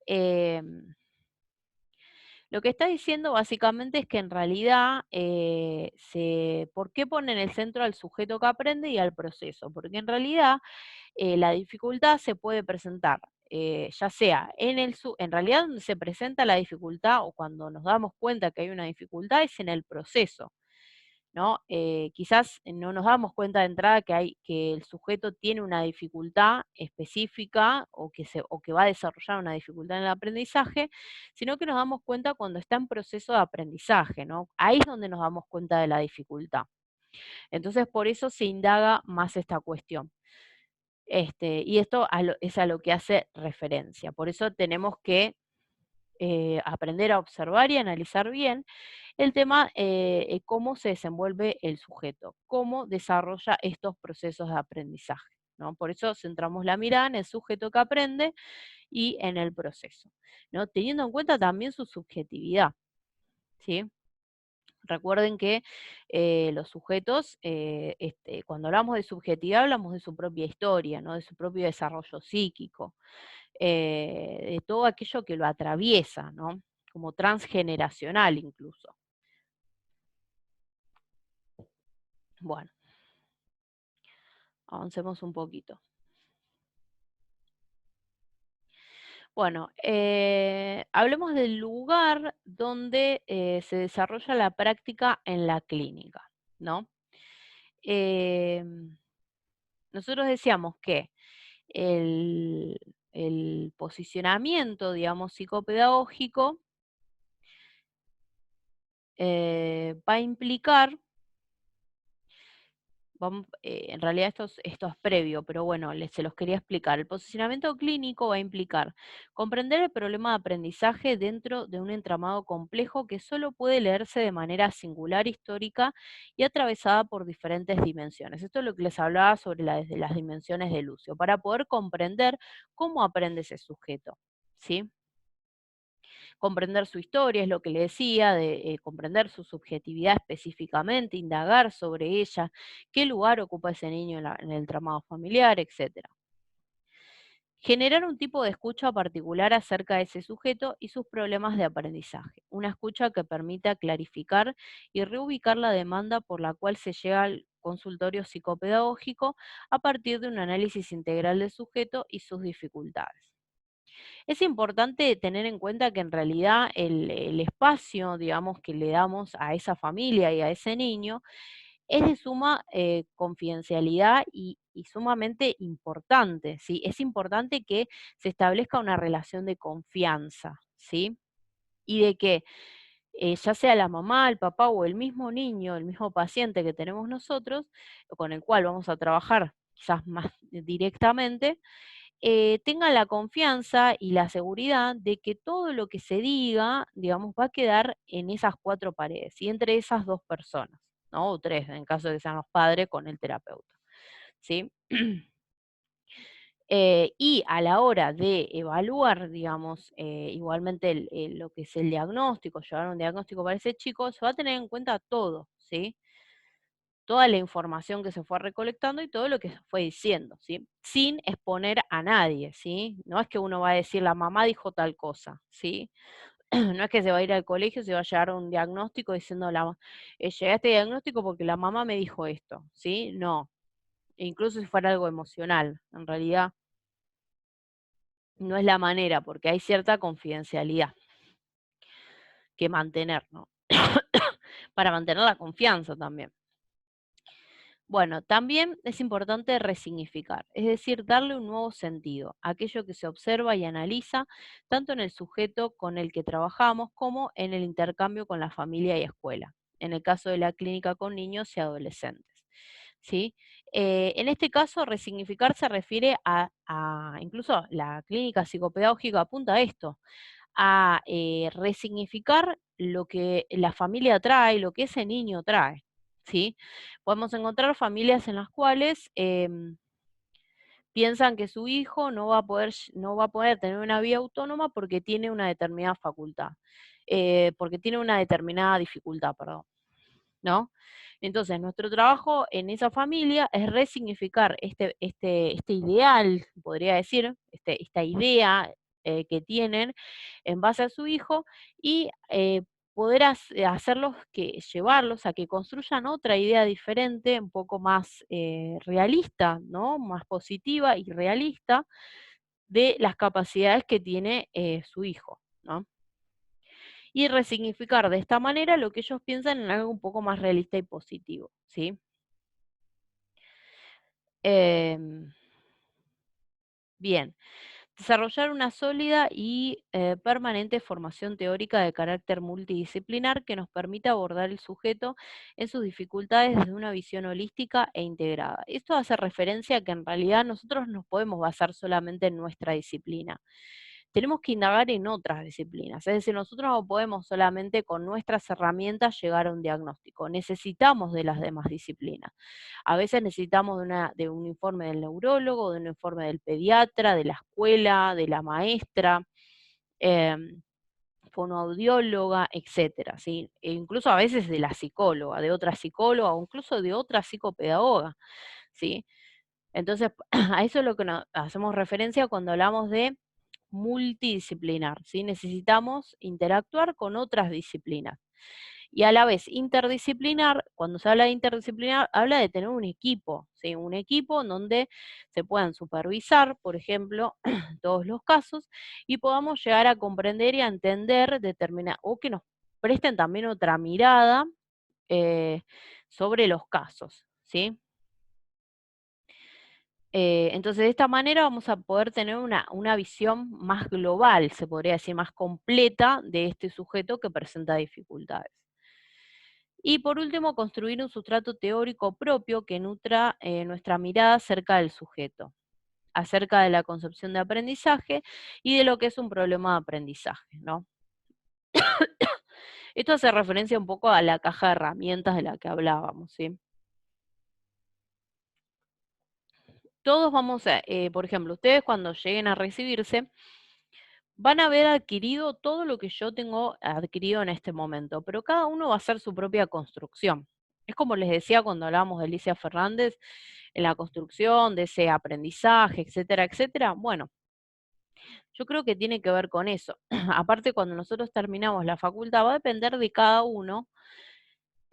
Em, lo que está diciendo básicamente es que en realidad, ¿por qué pone en el centro al sujeto que aprende y al proceso? Porque en realidad la dificultad se puede presentar, ya sea en realidad donde se presenta la dificultad o cuando nos damos cuenta que hay una dificultad es en el proceso, ¿no? Quizás no nos damos cuenta de entrada que el sujeto tiene una dificultad específica o que va a desarrollar una dificultad en el aprendizaje, sino que nos damos cuenta cuando está en proceso de aprendizaje, ¿no? Ahí es donde nos damos cuenta de la dificultad. Entonces, por eso se indaga más esta cuestión. Y esto es a lo que hace referencia. Por eso tenemos que aprender a observar y analizar bien el tema, cómo se desenvuelve el sujeto, cómo desarrolla estos procesos de aprendizaje, ¿no? Por eso centramos la mirada en el sujeto que aprende y en el proceso, ¿no? Teniendo en cuenta también su subjetividad, ¿sí? Recuerden que los sujetos, cuando hablamos de subjetividad, hablamos de su propia historia, ¿no? De su propio desarrollo psíquico, de todo aquello que lo atraviesa, ¿no? Como transgeneracional incluso. Bueno, avancemos un poquito. Bueno, hablemos del lugar donde se desarrolla la práctica en la clínica, ¿no? Em, Nosotros decíamos que el, el posicionamiento, digamos, psicopedagógico va a implicar, en realidad esto es previo, pero bueno, se los quería explicar. El posicionamiento clínico va a implicar comprender el problema de aprendizaje dentro de un entramado complejo que solo puede leerse de manera singular, histórica y atravesada por diferentes dimensiones. Esto es lo que les hablaba sobre desde las dimensiones de Lucio, para poder comprender cómo aprende ese sujeto. ¿Sí? Comprender su historia, es lo que le decía, de comprender su subjetividad específicamente, indagar sobre ella, qué lugar ocupa ese niño en el tramado familiar, etcétera. Generar un tipo de escucha particular acerca de ese sujeto y sus problemas de aprendizaje. Una escucha que permita clarificar y reubicar la demanda por la cual se llega al consultorio psicopedagógico a partir de un análisis integral del sujeto y sus dificultades. Es importante tener en cuenta que en realidad el espacio, digamos, que le damos a esa familia y a ese niño es de suma confidencialidad y sumamente importante, ¿sí? Es importante que se establezca una relación de confianza, ¿sí? Y de que ya sea la mamá, el papá o el mismo niño, el mismo paciente que tenemos nosotros, con el cual vamos a trabajar quizás más directamente, tengan la confianza y la seguridad de que todo lo que se diga, digamos, va a quedar en esas cuatro paredes y entre esas dos personas, ¿no? O tres, en caso de que sean los padres con el terapeuta, ¿sí? Y a la hora de evaluar, digamos, igualmente lo que es el diagnóstico, llevar un diagnóstico para ese chico, se va a tener en cuenta todo, ¿sí? Toda la información que se fue recolectando y todo lo que se fue diciendo, ¿sí? Sin exponer a nadie, ¿sí? No es que uno va a decir, la mamá dijo tal cosa, ¿sí? No es que se va a ir al colegio, se va a llevar un diagnóstico diciendo, llegué a este diagnóstico porque la mamá me dijo esto, ¿sí? No, incluso si fuera algo emocional, en realidad no es la manera, porque hay cierta confidencialidad que mantener, ¿no? Para mantener la confianza también. Bueno, también es importante resignificar, es decir, darle un nuevo sentido a aquello que se observa y analiza, tanto en el sujeto con el que trabajamos como en el intercambio con la familia y escuela, en el caso de la clínica con niños y adolescentes. ¿Sí? En este caso, resignificar se refiere incluso la clínica psicopedagógica apunta a esto, a resignificar lo que la familia trae, lo que ese niño trae, ¿sí? Podemos encontrar familias en las cuales piensan que su hijo no va a poder tener una vida autónoma porque tiene una determinada facultad, porque tiene una determinada dificultad, perdón. ¿No? Entonces, nuestro trabajo en esa familia es resignificar este ideal, podría decir, esta idea que tienen en base a su hijo y poder hacerlos llevarlos a que construyan otra idea diferente, un poco más realista, ¿no? Más positiva y realista de las capacidades que tiene su hijo, ¿no? Y resignificar de esta manera lo que ellos piensan en algo un poco más realista y positivo, ¿sí? Em, bien, desarrollar una sólida y permanente formación teórica de carácter multidisciplinar que nos permita abordar el sujeto en sus dificultades desde una visión holística e integrada. Esto hace referencia a que en realidad nosotros nos podemos basar solamente en nuestra disciplina. Tenemos que indagar en otras disciplinas, es decir, nosotros no podemos solamente con nuestras herramientas llegar a un diagnóstico, necesitamos de las demás disciplinas. A veces necesitamos de un informe del neurólogo, de un informe del pediatra, de la escuela, de la maestra, em, fonoaudióloga, etcétera, ¿sí? E incluso a veces de la psicóloga, de otra psicóloga o incluso de otra psicopedagoga, ¿sí? Entonces, a eso es lo que hacemos referencia cuando hablamos de multidisciplinar, ¿sí? Necesitamos interactuar con otras disciplinas. Y a la vez, interdisciplinar, cuando se habla de interdisciplinar, habla de tener un equipo, ¿sí? Un equipo en donde se puedan supervisar, por ejemplo, todos los casos y podamos llegar a comprender y a entender o que nos presten también otra mirada eh, sobre los casos, ¿sí? Entonces, de esta manera vamos a poder tener una visión más global, se podría decir, más completa de este sujeto que presenta dificultades. Y por último, construir un sustrato teórico propio que nutra nuestra mirada acerca del sujeto, acerca de la concepción de aprendizaje y de lo que es un problema de aprendizaje, ¿no? Esto hace referencia un poco a la caja de herramientas de la que hablábamos, ¿sí? Todos vamos por ejemplo, ustedes cuando lleguen a recibirse, van a haber adquirido todo lo que yo tengo adquirido en este momento, pero cada uno va a hacer su propia construcción. Es como les decía cuando hablábamos de Alicia Fernández, en la construcción de ese aprendizaje, etcétera, etcétera. Bueno, yo creo que tiene que ver con eso. Aparte, cuando nosotros terminamos la facultad, va a depender de cada uno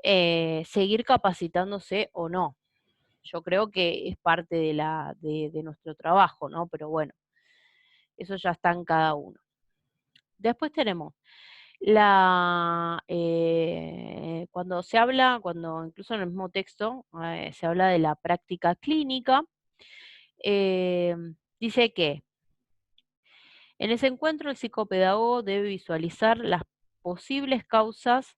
seguir capacitándose o no. Yo creo que es parte de nuestro trabajo, ¿no? Pero bueno. Eso ya está en cada uno. Después tenemos cuando incluso en el mismo texto se habla de la práctica clínica, eh, dice que en ese encuentro, el psicopedagogo debe visualizar las posibles causas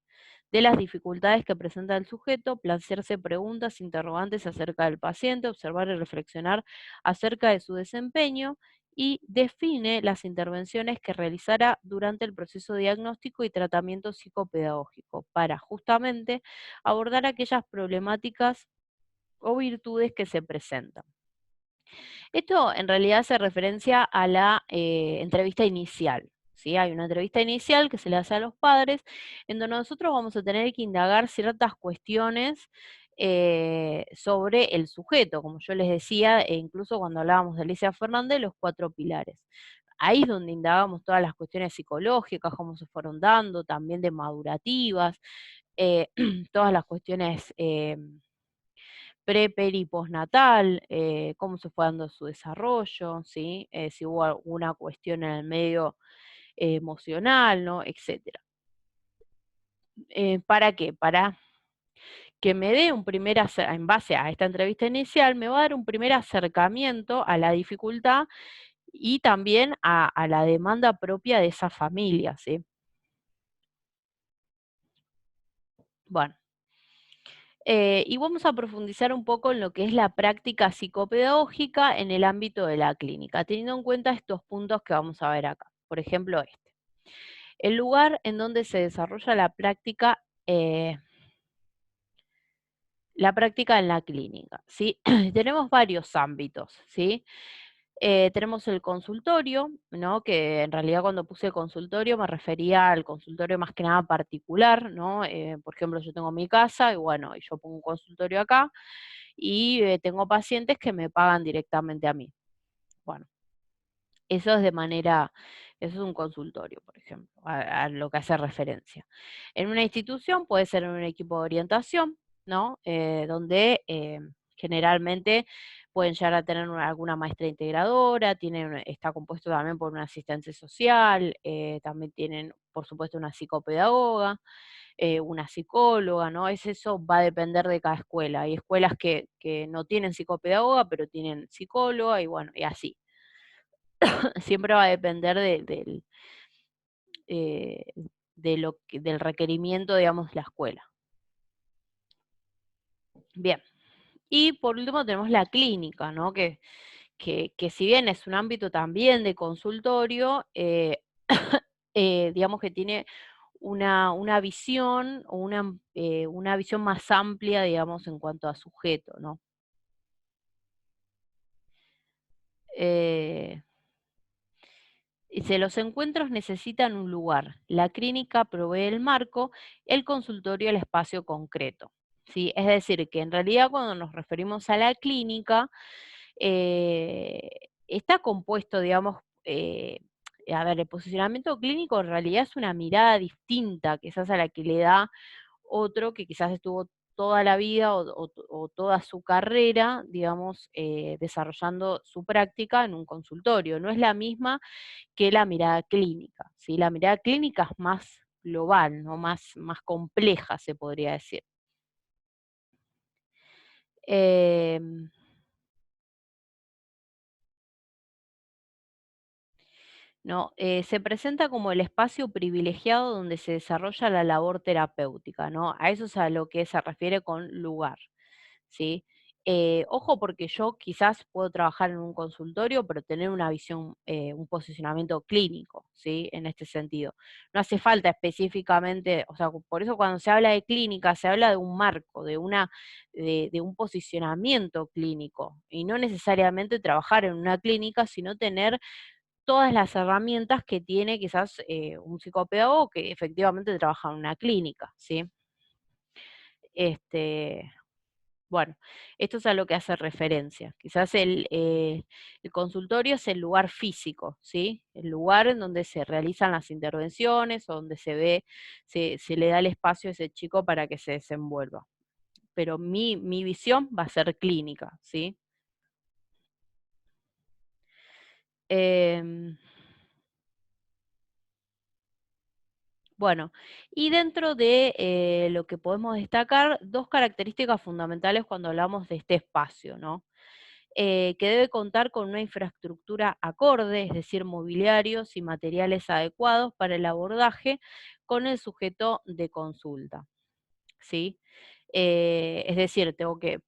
de las dificultades que presenta el sujeto, plantearse preguntas, interrogantes acerca del paciente, observar y reflexionar acerca de su desempeño y define las intervenciones que realizará durante el proceso diagnóstico y tratamiento psicopedagógico para justamente abordar aquellas problemáticas o virtudes que se presentan. Esto en realidad hace referencia a la entrevista inicial. ¿Sí? Hay una entrevista inicial que se le hace a los padres, en donde nosotros vamos a tener que indagar ciertas cuestiones sobre el sujeto, como yo les decía, e incluso cuando hablábamos de Alicia Fernández, los 4 pilares. Ahí es donde indagamos todas las cuestiones psicológicas, cómo se fueron dando, también de madurativas, todas las cuestiones peri, postnatal, cómo se fue dando su desarrollo, ¿sí? Si hubo alguna cuestión en el medio emocional, ¿no? Etcétera. ¿Para qué? Para que me dé en base a esta entrevista inicial, me va a dar un primer acercamiento a la dificultad y también a la demanda propia de esa familia, ¿sí? Bueno. Y vamos a profundizar un poco en lo que es la práctica psicopedagógica en el ámbito de la clínica, teniendo en cuenta estos puntos que vamos a ver acá. Por ejemplo, este. El lugar en donde se desarrolla la práctica en la clínica, ¿sí? Tenemos varios ámbitos, ¿sí? Tenemos el consultorio, ¿no? Que en realidad cuando puse consultorio me refería al consultorio más que nada particular, ¿no? Por ejemplo, yo tengo mi casa y bueno, y yo pongo un consultorio acá y tengo pacientes que me pagan directamente a mí. Bueno, eso es eso es un consultorio, por ejemplo, a lo que hace referencia. En una institución puede ser en un equipo de orientación, ¿no? Donde generalmente pueden llegar a tener alguna maestra integradora, está compuesto también por una asistente social, también tienen, por supuesto, una psicopedagoga, una psicóloga, ¿no? Eso va a depender de cada escuela. Hay escuelas que no tienen psicopedagoga, pero tienen psicóloga y bueno, y así. Siempre va a depender eh, del requerimiento, digamos, de la escuela. Bien. Y por último tenemos la clínica, ¿no? Que si bien es un ámbito también de consultorio, digamos que tiene una visión o una visión más amplia, digamos, en cuanto a sujeto, ¿no? Eh, Dice, los encuentros necesitan un lugar. La clínica provee el marco, el consultorio el espacio concreto. ¿Sí? Es decir, que en realidad cuando nos referimos a la clínica, eh, está compuesto, digamos, a ver, el posicionamiento clínico en realidad es una mirada distinta, quizás a la que le da otro que quizás estuvo toda la vida o toda su carrera, digamos, desarrollando su práctica en un consultorio. No es la misma que la mirada clínica, ¿sí? La mirada clínica es más global, ¿no? Más compleja, se podría decir. Em, ¿No? Se presenta como el espacio privilegiado donde se desarrolla la labor terapéutica, ¿no? A eso es a lo que se refiere con lugar, ¿sí? Ojo porque yo quizás puedo trabajar en un consultorio, pero tener una visión, un posicionamiento clínico, ¿sí? En este sentido. No hace falta específicamente, o sea, por eso cuando se habla de clínica, se habla de un marco, de un posicionamiento clínico, y no necesariamente trabajar en una clínica, sino tener todas las herramientas que tiene quizás un psicopedagogo que efectivamente trabaja en una clínica, ¿sí? Este, bueno, esto es a lo que hace referencia. Quizás el consultorio es el lugar físico, ¿sí? El lugar en donde se realizan las intervenciones, o donde se le da el espacio a ese chico para que se desenvuelva. Pero mi visión va a ser clínica, ¿sí? Em, Bueno, y dentro de lo que podemos destacar, dos características fundamentales cuando hablamos de este espacio, ¿no? Que debe contar con una infraestructura acorde, es decir, mobiliarios y materiales adecuados para el abordaje con el sujeto de consulta, ¿sí? Es decir, tengo que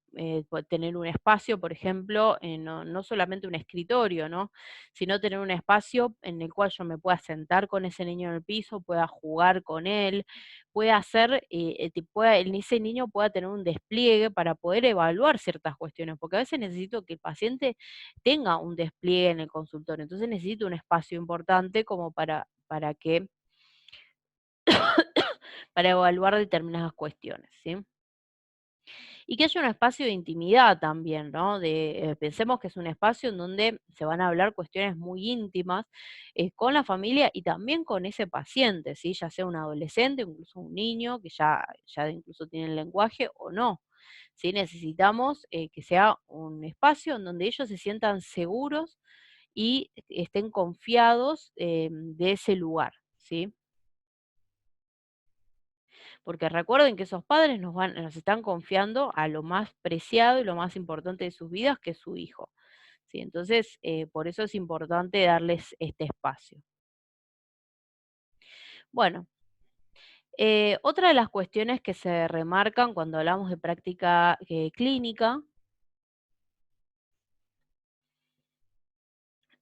tener un espacio, por ejemplo, no solamente un escritorio, ¿no? Sino tener un espacio en el cual yo me pueda sentar con ese niño en el piso, pueda jugar con él, pueda hacer, ese niño pueda tener un despliegue para poder evaluar ciertas cuestiones, porque a veces necesito que el paciente tenga un despliegue en el consultorio, entonces necesito un espacio importante como para evaluar determinadas cuestiones, ¿sí? Y que haya un espacio de intimidad también, ¿no? Pensemos que es un espacio en donde se van a hablar cuestiones muy íntimas con la familia y también con ese paciente, ¿sí? Ya sea un adolescente, incluso un niño que ya incluso tiene el lenguaje o no. ¿Sí? Necesitamos que sea un espacio en donde ellos se sientan seguros y estén confiados de ese lugar, ¿sí? Porque recuerden que esos padres nos están confiando a lo más preciado y lo más importante de sus vidas, que es su hijo. ¿Sí? Entonces, por eso es importante darles este espacio. Bueno, otra de las cuestiones que se remarcan cuando hablamos de práctica clínica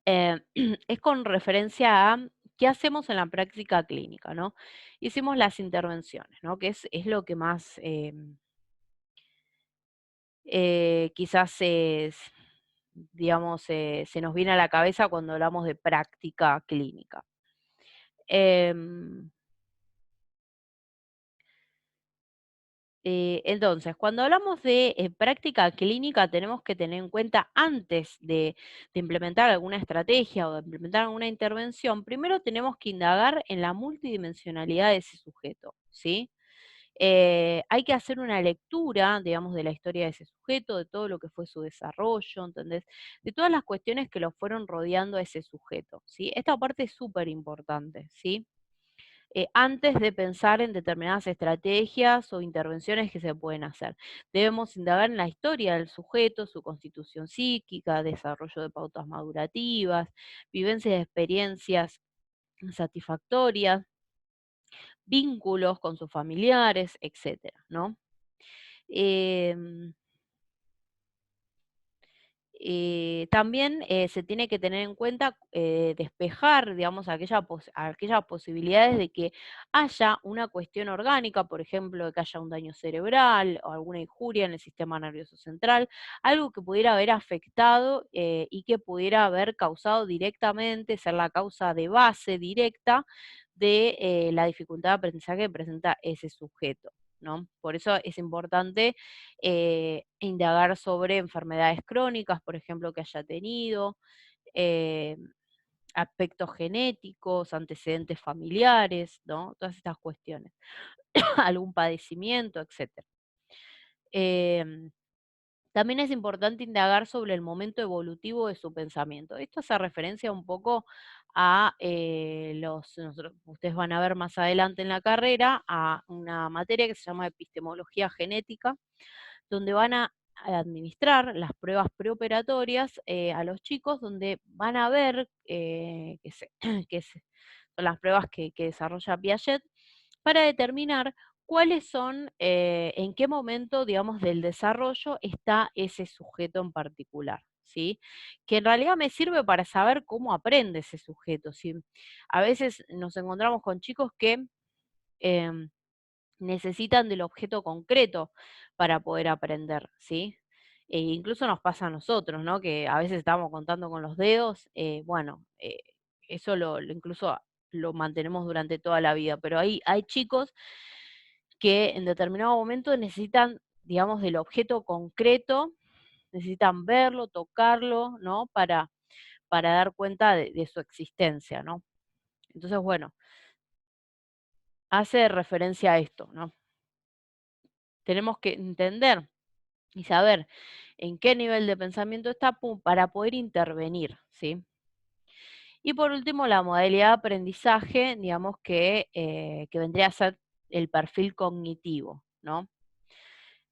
es con referencia a qué hacemos en la práctica clínica, ¿no? Hicimos las intervenciones, ¿no? Que es lo que más quizás digamos, se nos viene a la cabeza cuando hablamos de práctica clínica. Em, entonces, cuando hablamos de práctica clínica, tenemos que tener en cuenta antes de implementar alguna estrategia o de implementar alguna intervención, primero tenemos que indagar en la multidimensionalidad de ese sujeto, ¿sí? Hay que hacer una lectura, digamos, de la historia de ese sujeto, de todo lo que fue su desarrollo, ¿entendés? De todas las cuestiones que lo fueron rodeando a ese sujeto, ¿sí? Esta parte es súper importante, ¿sí? Antes de pensar en determinadas estrategias o intervenciones que se pueden hacer. Debemos indagar en la historia del sujeto, su constitución psíquica, desarrollo de pautas madurativas, vivencias de experiencias satisfactorias, vínculos con sus familiares, etcétera, ¿no? Em, también se tiene que tener en cuenta despejar, digamos, aquellas posibilidades de que haya una cuestión orgánica, por ejemplo, de que haya un daño cerebral o alguna injuria en el sistema nervioso central, algo que pudiera haber afectado y que pudiera haber causado directamente, ser la causa de base directa de la dificultad de aprendizaje que presenta ese sujeto, ¿no? Por eso es importante indagar sobre enfermedades crónicas, por ejemplo, que haya tenido, eh, aspectos genéticos, antecedentes familiares, ¿no? Todas estas cuestiones, algún padecimiento, etcétera. Em, También es importante indagar sobre el momento evolutivo de su pensamiento. Esto hace referencia un poco a ustedes van a ver más adelante en la carrera, a una materia que se llama epistemología genética, donde van a administrar las pruebas preoperatorias a los chicos, donde van a ver, son las pruebas que desarrolla Piaget, para determinar cuáles son, en qué momento, digamos, del desarrollo está ese sujeto en particular, ¿sí? Que en realidad me sirve para saber cómo aprende ese sujeto, ¿sí? A veces nos encontramos con chicos que em, necesitan del objeto concreto para poder aprender, ¿sí? Incluso nos pasa a nosotros, ¿no? Que a veces estamos contando con los dedos, bueno, eso incluso lo mantenemos durante toda la vida, pero hay chicos que en determinado momento necesitan, digamos, del objeto concreto, necesitan verlo, tocarlo, ¿no? Para dar cuenta de su existencia, ¿no? Entonces, bueno, hace referencia a esto, ¿no? Tenemos que entender y saber en qué nivel de pensamiento está para poder intervenir, ¿sí? Y por último, la modalidad de aprendizaje, digamos que vendría a ser el perfil cognitivo, ¿no?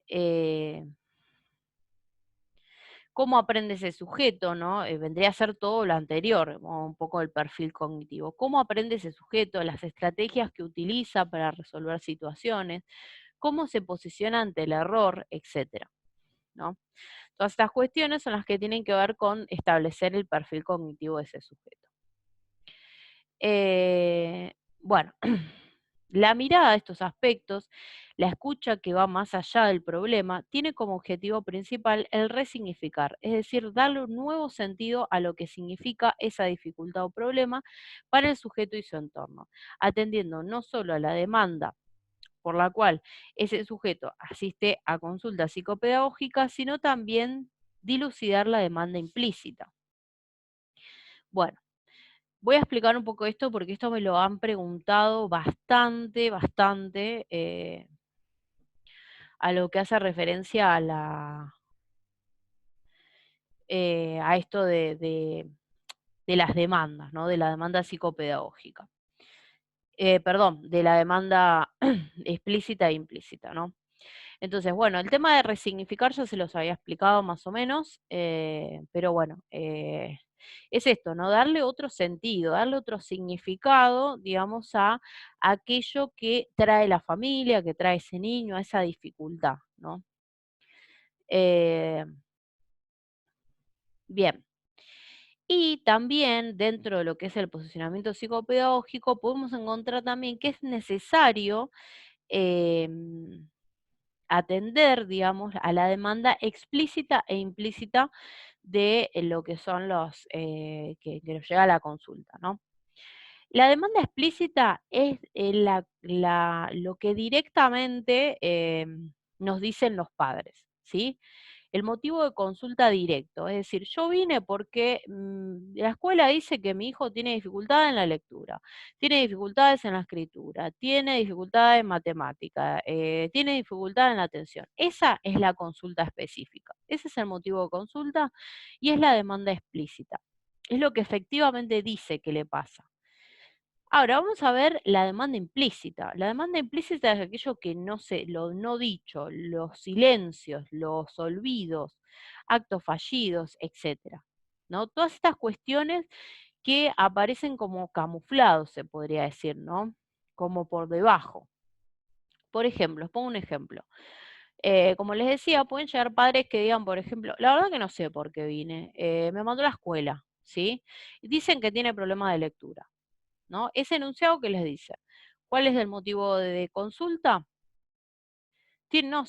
Eh, ¿Cómo aprende ese sujeto, no? Vendría a ser todo lo anterior, ¿no? Un poco el perfil cognitivo. ¿Cómo aprende ese sujeto? Las estrategias que utiliza para resolver situaciones, cómo se posiciona ante el error, etcétera, ¿no? Todas estas cuestiones son las que tienen que ver con establecer el perfil cognitivo de ese sujeto. Bueno, la mirada de estos aspectos, la escucha que va más allá del problema, tiene como objetivo principal el resignificar, es decir, darle un nuevo sentido a lo que significa esa dificultad o problema para el sujeto y su entorno, atendiendo no solo a la demanda por la cual ese sujeto asiste a consulta psicopedagógica, sino también dilucidar la demanda implícita. Bueno, voy a explicar un poco esto porque esto me lo han preguntado bastante, a lo que hace referencia a a esto de las demandas, ¿no? De la demanda psicopedagógica. Perdón, de la demanda explícita e implícita, ¿no? Entonces, bueno, el tema de resignificar ya se los había explicado más o menos, pero bueno, es esto, ¿no? Darle otro sentido, darle otro significado, digamos, a aquello que trae la familia, que trae ese niño, a esa dificultad, ¿no? Eh, bien. Y también dentro de lo que es el posicionamiento psicopedagógico, podemos encontrar también que es necesario em, atender, digamos, a la demanda explícita e implícita de lo que son los que nos llega a la consulta, ¿no? La demanda explícita es lo que directamente nos dicen los padres, ¿sí? El motivo de consulta directo, es decir, yo vine porque la escuela dice que mi hijo tiene dificultades en la lectura, tiene dificultades en la escritura, tiene dificultades en matemática, tiene dificultades en la atención. Esa es la consulta específica, ese es el motivo de consulta y es la demanda explícita. Es lo que efectivamente dice que le pasa. Ahora vamos a ver la demanda implícita. La demanda implícita es aquello que no se, lo no dicho, los silencios, los olvidos, actos fallidos, etcétera, ¿no? Todas estas cuestiones que aparecen como camuflados, se podría decir, ¿no? Como por debajo. Por ejemplo, os pongo un ejemplo. Como les decía, pueden llegar padres que digan, por ejemplo, la verdad que no sé por qué vine, me mandó a la escuela, ¿sí? Y dicen que tiene problemas de lectura. ¿No? Ese enunciado que les dice. ¿Cuál es el motivo de consulta? Tiene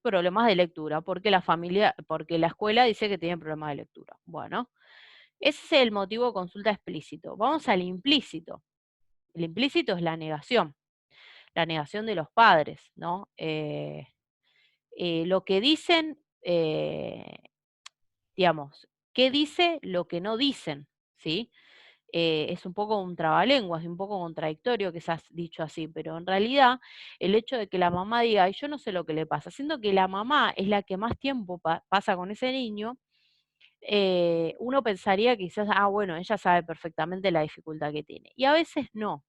problemas de lectura, porque la familia, porque la escuela dice que tiene problemas de lectura. Bueno, ese es el motivo de consulta explícito. Vamos al implícito. El implícito es la negación de los padres, ¿no? Lo que dicen, digamos, ¿qué dice lo que no dicen? ¿Sí? Es un poco un trabalenguas, es un poco contradictorio que se ha dicho así, pero en realidad el hecho de que la mamá diga, "Ay, yo no sé lo que le pasa", siendo que la mamá es la que más tiempo pasa con ese niño, uno pensaría quizás, ah, bueno, ella sabe perfectamente la dificultad que tiene. Y a veces no,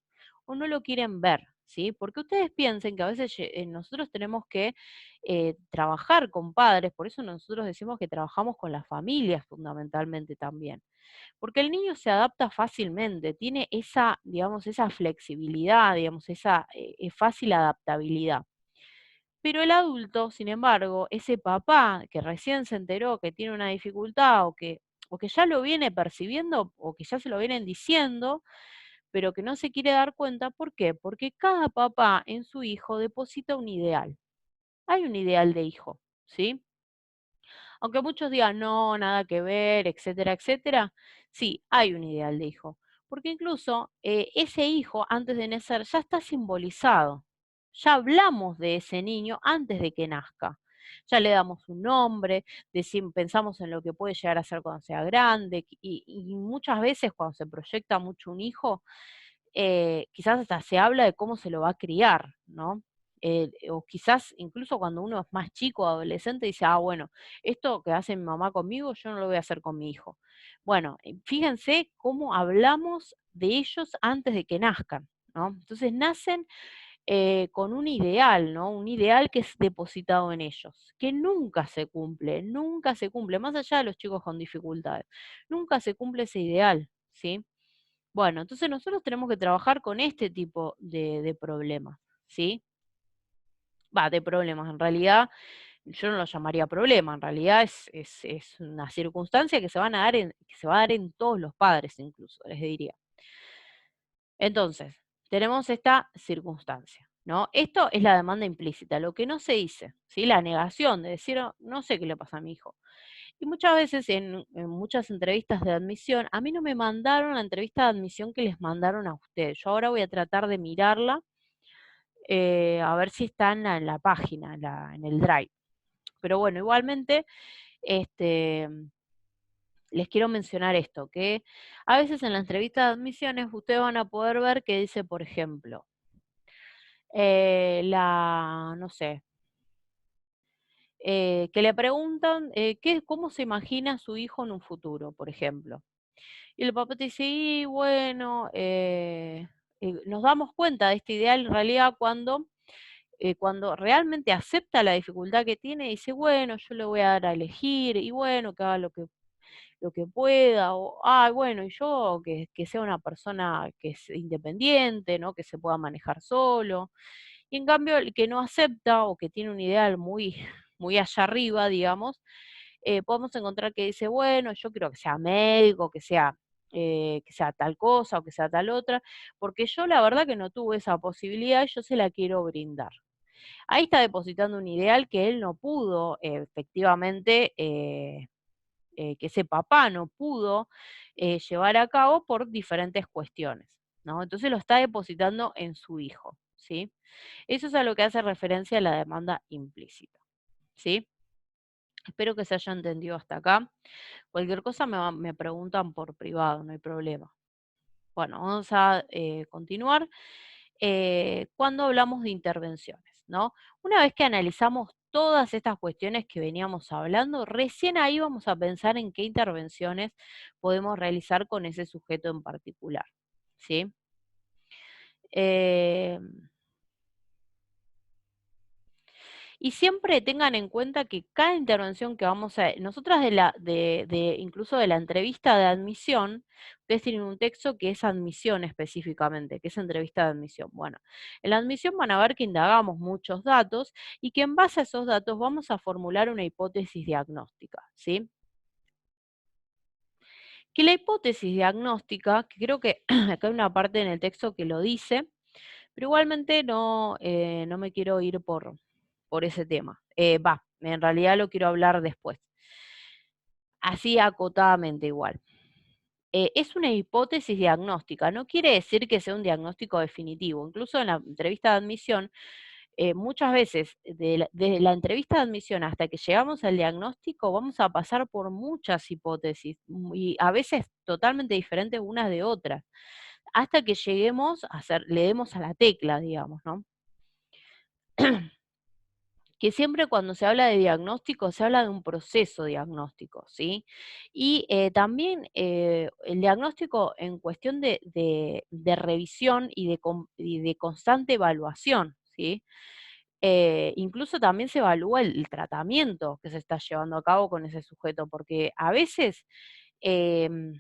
o no lo quieren ver, ¿sí? Porque ustedes piensen que a veces nosotros tenemos que trabajar con padres, por eso nosotros decimos que trabajamos con las familias fundamentalmente también. Porque el niño se adapta fácilmente, tiene esa, digamos, esa flexibilidad, digamos, esa fácil adaptabilidad. Pero el adulto, sin embargo, ese papá que recién se enteró que tiene una dificultad o que ya lo viene percibiendo o que ya se lo vienen diciendo, pero que no se quiere dar cuenta, ¿por qué? Porque cada papá en su hijo deposita un ideal. Hay un ideal de hijo, ¿sí? Aunque muchos digan, no, nada que ver, etcétera, etcétera, sí, hay un ideal de hijo. Porque incluso ese hijo, antes de nacer, ya está simbolizado. Ya hablamos de ese niño antes de que nazca. Ya le damos un nombre, pensamos en lo que puede llegar a ser cuando sea grande, y muchas veces cuando se proyecta mucho un hijo, quizás hasta se habla de cómo se lo va a criar, ¿no? o quizás incluso cuando uno es más chico, adolescente, dice, ah, bueno, esto que hace mi mamá conmigo, yo no lo voy a hacer con mi hijo. Bueno, fíjense cómo hablamos de ellos antes de que nazcan, ¿no? Entonces nacen con un ideal, ¿no? Un ideal que es depositado en ellos, que nunca se cumple, más allá de los chicos con dificultades, nunca se cumple ese ideal, ¿sí? Bueno, entonces nosotros tenemos que trabajar con este tipo de problemas, ¿sí? Va, de problemas, en realidad yo no lo llamaría problema, en realidad es una circunstancia que se van a dar que se va a dar en todos los padres incluso, les diría. Entonces, tenemos esta circunstancia, ¿no? Esto es la demanda implícita, lo que no se dice, ¿sí? La negación de decir, "Oh, no sé qué le pasa a mi hijo". Y muchas veces en muchas entrevistas de admisión, a mí no me mandaron la entrevista de admisión que les mandaron a ustedes. Yo ahora voy a tratar de mirarla, a ver si está en la página, en el Drive. Pero bueno, igualmente, este, les quiero mencionar esto, que a veces en la entrevista de admisiones ustedes van a poder ver que dice, por ejemplo, no sé, que le preguntan cómo se imagina su hijo en un futuro, por ejemplo. Y el papá te dice, y bueno, nos damos cuenta de este ideal en realidad cuando realmente acepta la dificultad que tiene y dice, bueno, yo le voy a dar a elegir, y bueno, que haga lo que pueda, o, ah, bueno, y yo que sea una persona que es independiente, ¿no? Que se pueda manejar solo. Y en cambio, el que no acepta o que tiene un ideal muy, muy allá arriba, digamos, podemos encontrar que dice, bueno, yo quiero que sea médico, que sea tal cosa o que sea tal otra, porque yo la verdad que no tuve esa posibilidad y yo se la quiero brindar. Ahí está depositando un ideal que él no pudo, efectivamente, que ese papá no pudo llevar a cabo por diferentes cuestiones, ¿no? Entonces lo está depositando en su hijo, ¿sí? Eso es a lo que hace referencia a la demanda implícita, ¿sí? Espero que se haya entendido hasta acá. Cualquier cosa me preguntan por privado, no hay problema. Bueno, vamos a continuar. Cuando hablamos de intervenciones, ¿no? Una vez que analizamos todas estas cuestiones que veníamos hablando, recién ahí vamos a pensar en qué intervenciones podemos realizar con ese sujeto en particular, ¿sí? Eh, Y siempre tengan en cuenta que cada intervención que vamos a, nosotras incluso de la entrevista de admisión, ustedes tienen un texto que es admisión específicamente, que es entrevista de admisión. Bueno, en la admisión van a ver que indagamos muchos datos y que en base a esos datos vamos a formular una hipótesis diagnóstica, ¿sí? Que la hipótesis diagnóstica, que creo que acá hay una parte en el texto que lo dice, pero igualmente no me quiero ir por ese tema. En realidad lo quiero hablar después. Así acotadamente igual. Es una hipótesis diagnóstica, no quiere decir que sea un diagnóstico definitivo. Incluso en la entrevista de admisión, muchas veces desde la entrevista de admisión hasta que llegamos al diagnóstico, vamos a pasar por muchas hipótesis y a veces totalmente diferentes unas de otras, hasta que lleguemos le demos a la tecla, digamos, ¿no? Que siempre cuando se habla de diagnóstico, se habla de un proceso diagnóstico, ¿sí? Y también el diagnóstico en cuestión de revisión y de constante evaluación, ¿sí? Incluso también se evalúa el tratamiento que se está llevando a cabo con ese sujeto, porque a veces em,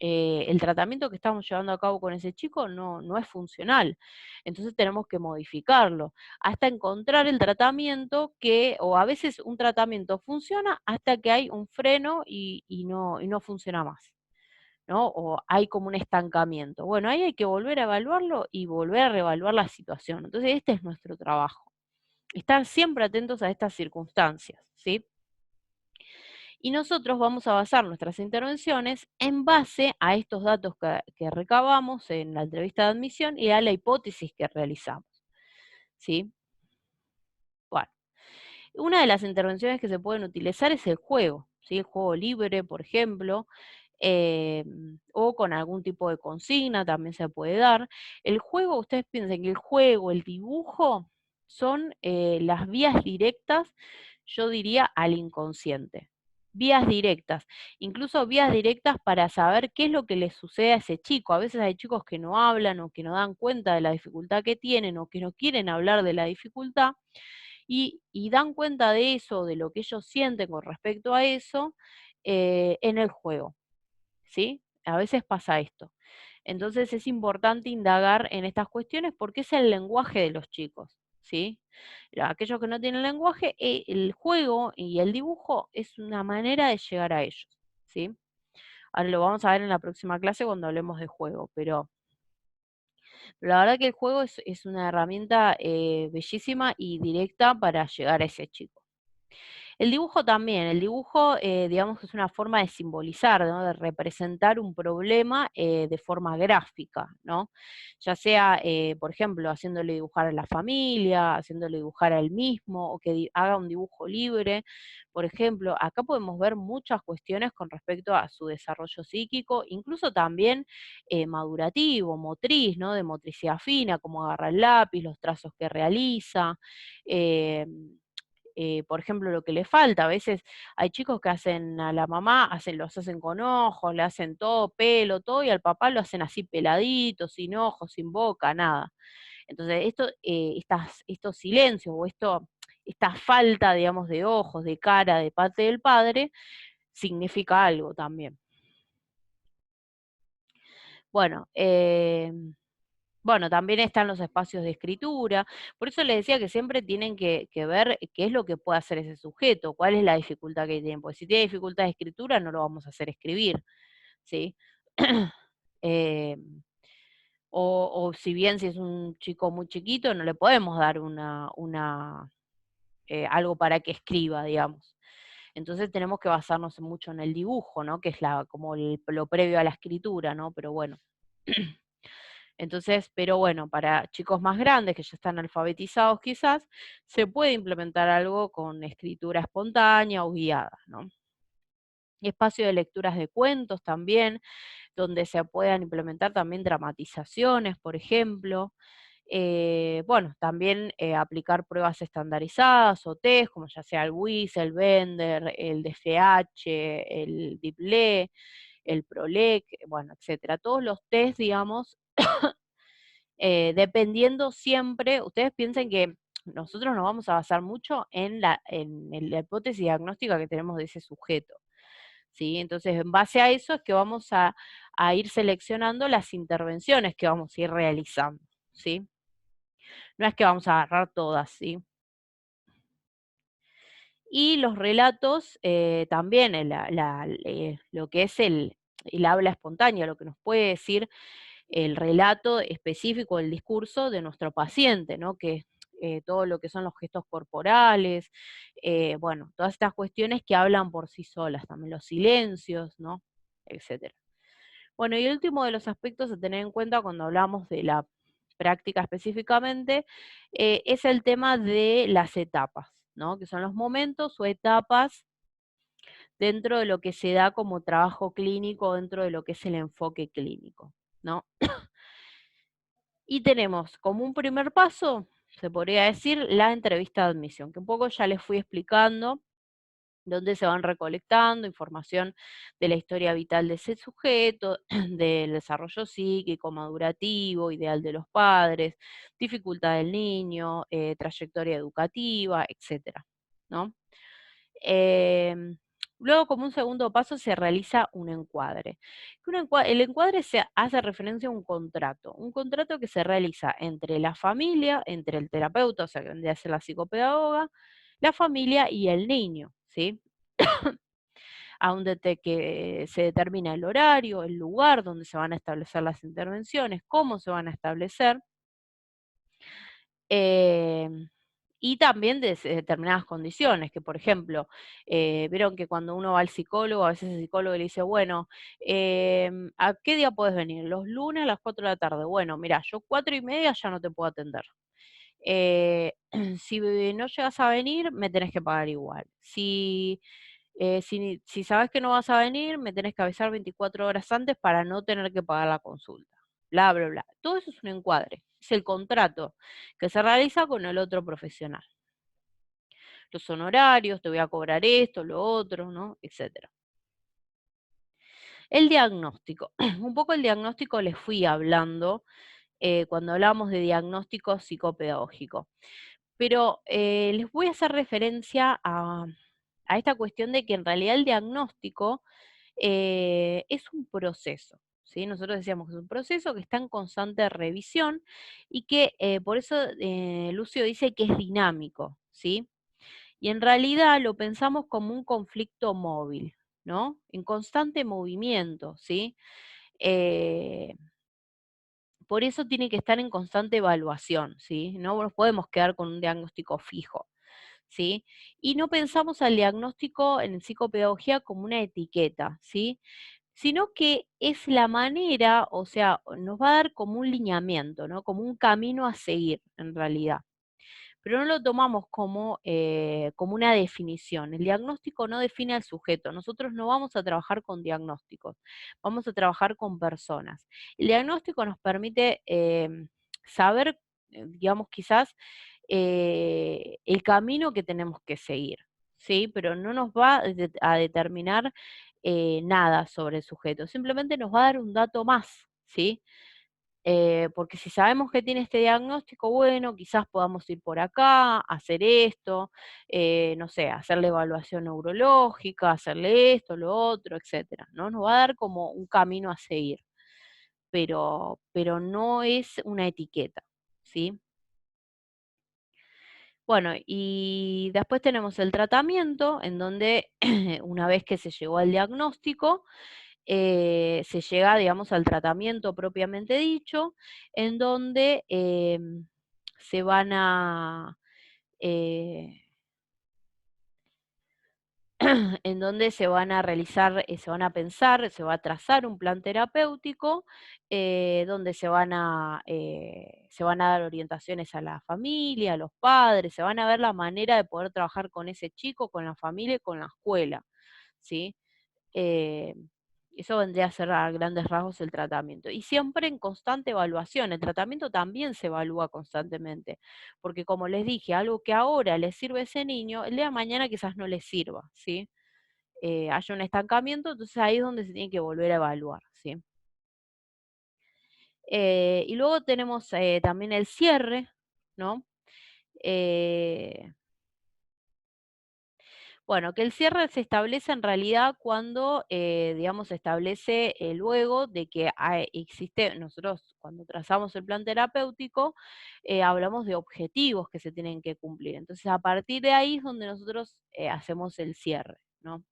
el tratamiento que estamos llevando a cabo con ese chico no es funcional. Entonces tenemos que modificarlo hasta encontrar el tratamiento o a veces un tratamiento funciona hasta que hay un freno y no funciona más, ¿no? O hay como un estancamiento. Bueno, ahí hay que volver a evaluarlo y volver a reevaluar la situación. Entonces este es nuestro trabajo. Estar siempre atentos a estas circunstancias, ¿sí? Y nosotros vamos a basar nuestras intervenciones en base a estos datos que recabamos en la entrevista de admisión y a la hipótesis que realizamos, ¿sí? Bueno, una de las intervenciones que se pueden utilizar es el juego, ¿sí? El juego libre, por ejemplo, o con algún tipo de consigna también se puede dar. El juego, ustedes piensen que el juego, el dibujo, son las vías directas, yo diría, al inconsciente. Vías directas, incluso vías directas para saber qué es lo que le sucede a ese chico. A veces hay chicos que no hablan o que no dan cuenta de la dificultad que tienen o que no quieren hablar de la dificultad y dan cuenta de eso, de lo que ellos sienten con respecto a eso, en el juego, ¿sí? A veces pasa esto. Entonces es importante indagar en estas cuestiones porque es el lenguaje de los chicos, ¿sí? Aquellos que no tienen lenguaje, el juego y el dibujo es una manera de llegar a ellos, ¿sí? Ahora lo vamos a ver en la próxima clase cuando hablemos de juego, pero la verdad que el juego es una herramienta bellísima y directa para llegar a ese chico. El dibujo también, el dibujo, digamos que es una forma de simbolizar, ¿no? De representar un problema de forma gráfica, ¿no? Ya sea, por ejemplo, haciéndole dibujar a la familia, haciéndole dibujar a él mismo, o que haga un dibujo libre. Por ejemplo, acá podemos ver muchas cuestiones con respecto a su desarrollo psíquico, incluso también madurativo, motriz, ¿no? De motricidad fina, como agarra el lápiz, los trazos que realiza. eh, por ejemplo, lo que le falta. A veces hay chicos que hacen a la mamá, los hacen con ojos, le hacen todo, pelo, todo, y al papá lo hacen así peladito, sin ojos, sin boca, nada. Entonces, estos silencios o esta falta, digamos, de ojos, de cara de parte del padre, significa algo también. Bueno, bueno, también están los espacios de escritura. Por eso les decía que siempre tienen que ver qué es lo que puede hacer ese sujeto, cuál es la dificultad que tiene. Porque si tiene dificultad de escritura, no lo vamos a hacer escribir, ¿sí? Eh, o si bien si es un chico muy chiquito, no le podemos dar algo para que escriba, digamos. Entonces tenemos que basarnos mucho en el dibujo, ¿no? Que es como lo previo a la escritura, ¿no? Pero bueno. Entonces, pero bueno, para chicos más grandes que ya están alfabetizados quizás, se puede implementar algo con escritura espontánea o guiada, ¿no? Espacio de lecturas de cuentos también, donde se puedan implementar también dramatizaciones, por ejemplo. Bueno, también aplicar pruebas estandarizadas o test, como ya sea el WIS, el Bender, el DFH, el DIPLE, el PROLEC, bueno, etcétera. Todos los test, digamos, dependiendo siempre, ustedes piensen que nosotros nos vamos a basar mucho en la hipótesis diagnóstica que tenemos de ese sujeto, ¿sí? Entonces, en base a eso es que vamos a ir seleccionando las intervenciones que vamos a ir realizando, ¿sí? No es que vamos a agarrar todas, ¿sí? Y los relatos, también, lo que es el habla espontánea, lo que nos puede decir el relato específico del discurso de nuestro paciente, ¿no? Que todo lo que son los gestos corporales, bueno, todas estas cuestiones que hablan por sí solas, también los silencios, ¿no? Etcétera. Bueno, y el último de los aspectos a tener en cuenta cuando hablamos de la práctica específicamente, es el tema de las etapas, ¿no? Que son los momentos o etapas dentro de lo que se da como trabajo clínico, dentro de lo que es el enfoque clínico, ¿no? Y tenemos como un primer paso, se podría decir, la entrevista de admisión, que un poco ya les fui explicando, donde se van recolectando información de la historia vital de ese sujeto, del desarrollo psíquico, madurativo, ideal de los padres, dificultad del niño, trayectoria educativa, etcétera, ¿no? Luego, como un segundo paso, se realiza un encuadre. El encuadre se hace referencia a un contrato que se realiza entre la familia, entre el terapeuta, o sea, que vendría a ser la psicopedagoga, la familia y el niño, ¿sí? A donde que se determina el horario, el lugar donde se van a establecer las intervenciones, cómo se van a establecer. Em, y también de determinadas condiciones, que por ejemplo, vieron que cuando uno va al psicólogo, a veces el psicólogo le dice, bueno, ¿a qué día puedes venir? Los lunes a las 4 de la tarde. Bueno, mira, yo 4:30 ya no te puedo atender. Eh, si no llegas a venir, me tenés que pagar igual. Si sabes que no vas a venir, me tenés que avisar 24 horas antes para no tener que pagar la consulta. bla, bla, bla. Todo eso es un encuadre, es el contrato que se realiza con el otro profesional. Los honorarios, te voy a cobrar esto, lo otro, ¿no? Etcétera. El diagnóstico. Un poco el diagnóstico les fui hablando cuando hablamos de diagnóstico psicopedagógico. Pero les voy a hacer referencia a esta cuestión de que en realidad el diagnóstico es un proceso. ¿Sí? Nosotros decíamos que es un proceso que está en constante revisión y que por eso Lucio dice que es dinámico, ¿sí? Y en realidad lo pensamos como un conflicto móvil, ¿no? En constante movimiento, ¿sí? Eh, por eso tiene que estar en constante evaluación, ¿sí? No nos podemos quedar con un diagnóstico fijo, ¿sí? Y no pensamos al diagnóstico en psicopedagogía como una etiqueta, ¿sí? Sino que es la manera, o sea, nos va a dar como un lineamiento, ¿no? Como un camino a seguir, en realidad. Pero no lo tomamos como una definición. El diagnóstico no define al sujeto. Nosotros no vamos a trabajar con diagnósticos, vamos a trabajar con personas. El diagnóstico nos permite saber, digamos, quizás el camino que tenemos que seguir, ¿sí? Pero no nos va a determinar nada sobre el sujeto, simplemente nos va a dar un dato más, ¿sí? Porque si sabemos que tiene este diagnóstico, bueno, quizás podamos ir por acá, hacer esto, no sé, hacerle evaluación neurológica, hacerle esto, lo otro, etcétera, ¿no? Nos va a dar como un camino a seguir, pero no es una etiqueta, ¿sí? Bueno, y después tenemos el tratamiento, en donde una vez que se llegó al diagnóstico, se llega, digamos, al tratamiento propiamente dicho, en donde se van a, eh, en donde se van a realizar, se van a pensar, se va a trazar un plan terapéutico, donde se van a dar orientaciones a la familia, a los padres, se van a ver la manera de poder trabajar con ese chico, con la familia y con la escuela, ¿sí? Eh, Eso vendría a ser a grandes rasgos el tratamiento. Y siempre en constante evaluación. El tratamiento también se evalúa constantemente. Porque como les dije, algo que ahora le sirve a ese niño, el día de mañana quizás no le sirva, ¿sí? Haya un estancamiento, entonces ahí es donde se tiene que volver a evaluar, ¿sí? Y luego tenemos también el cierre, ¿no? Eh, Bueno, que el cierre se establece en realidad cuando, digamos, se establece luego de que existe, nosotros cuando trazamos el plan terapéutico, hablamos de objetivos que se tienen que cumplir. Entonces, a partir de ahí es donde nosotros hacemos el cierre, ¿no?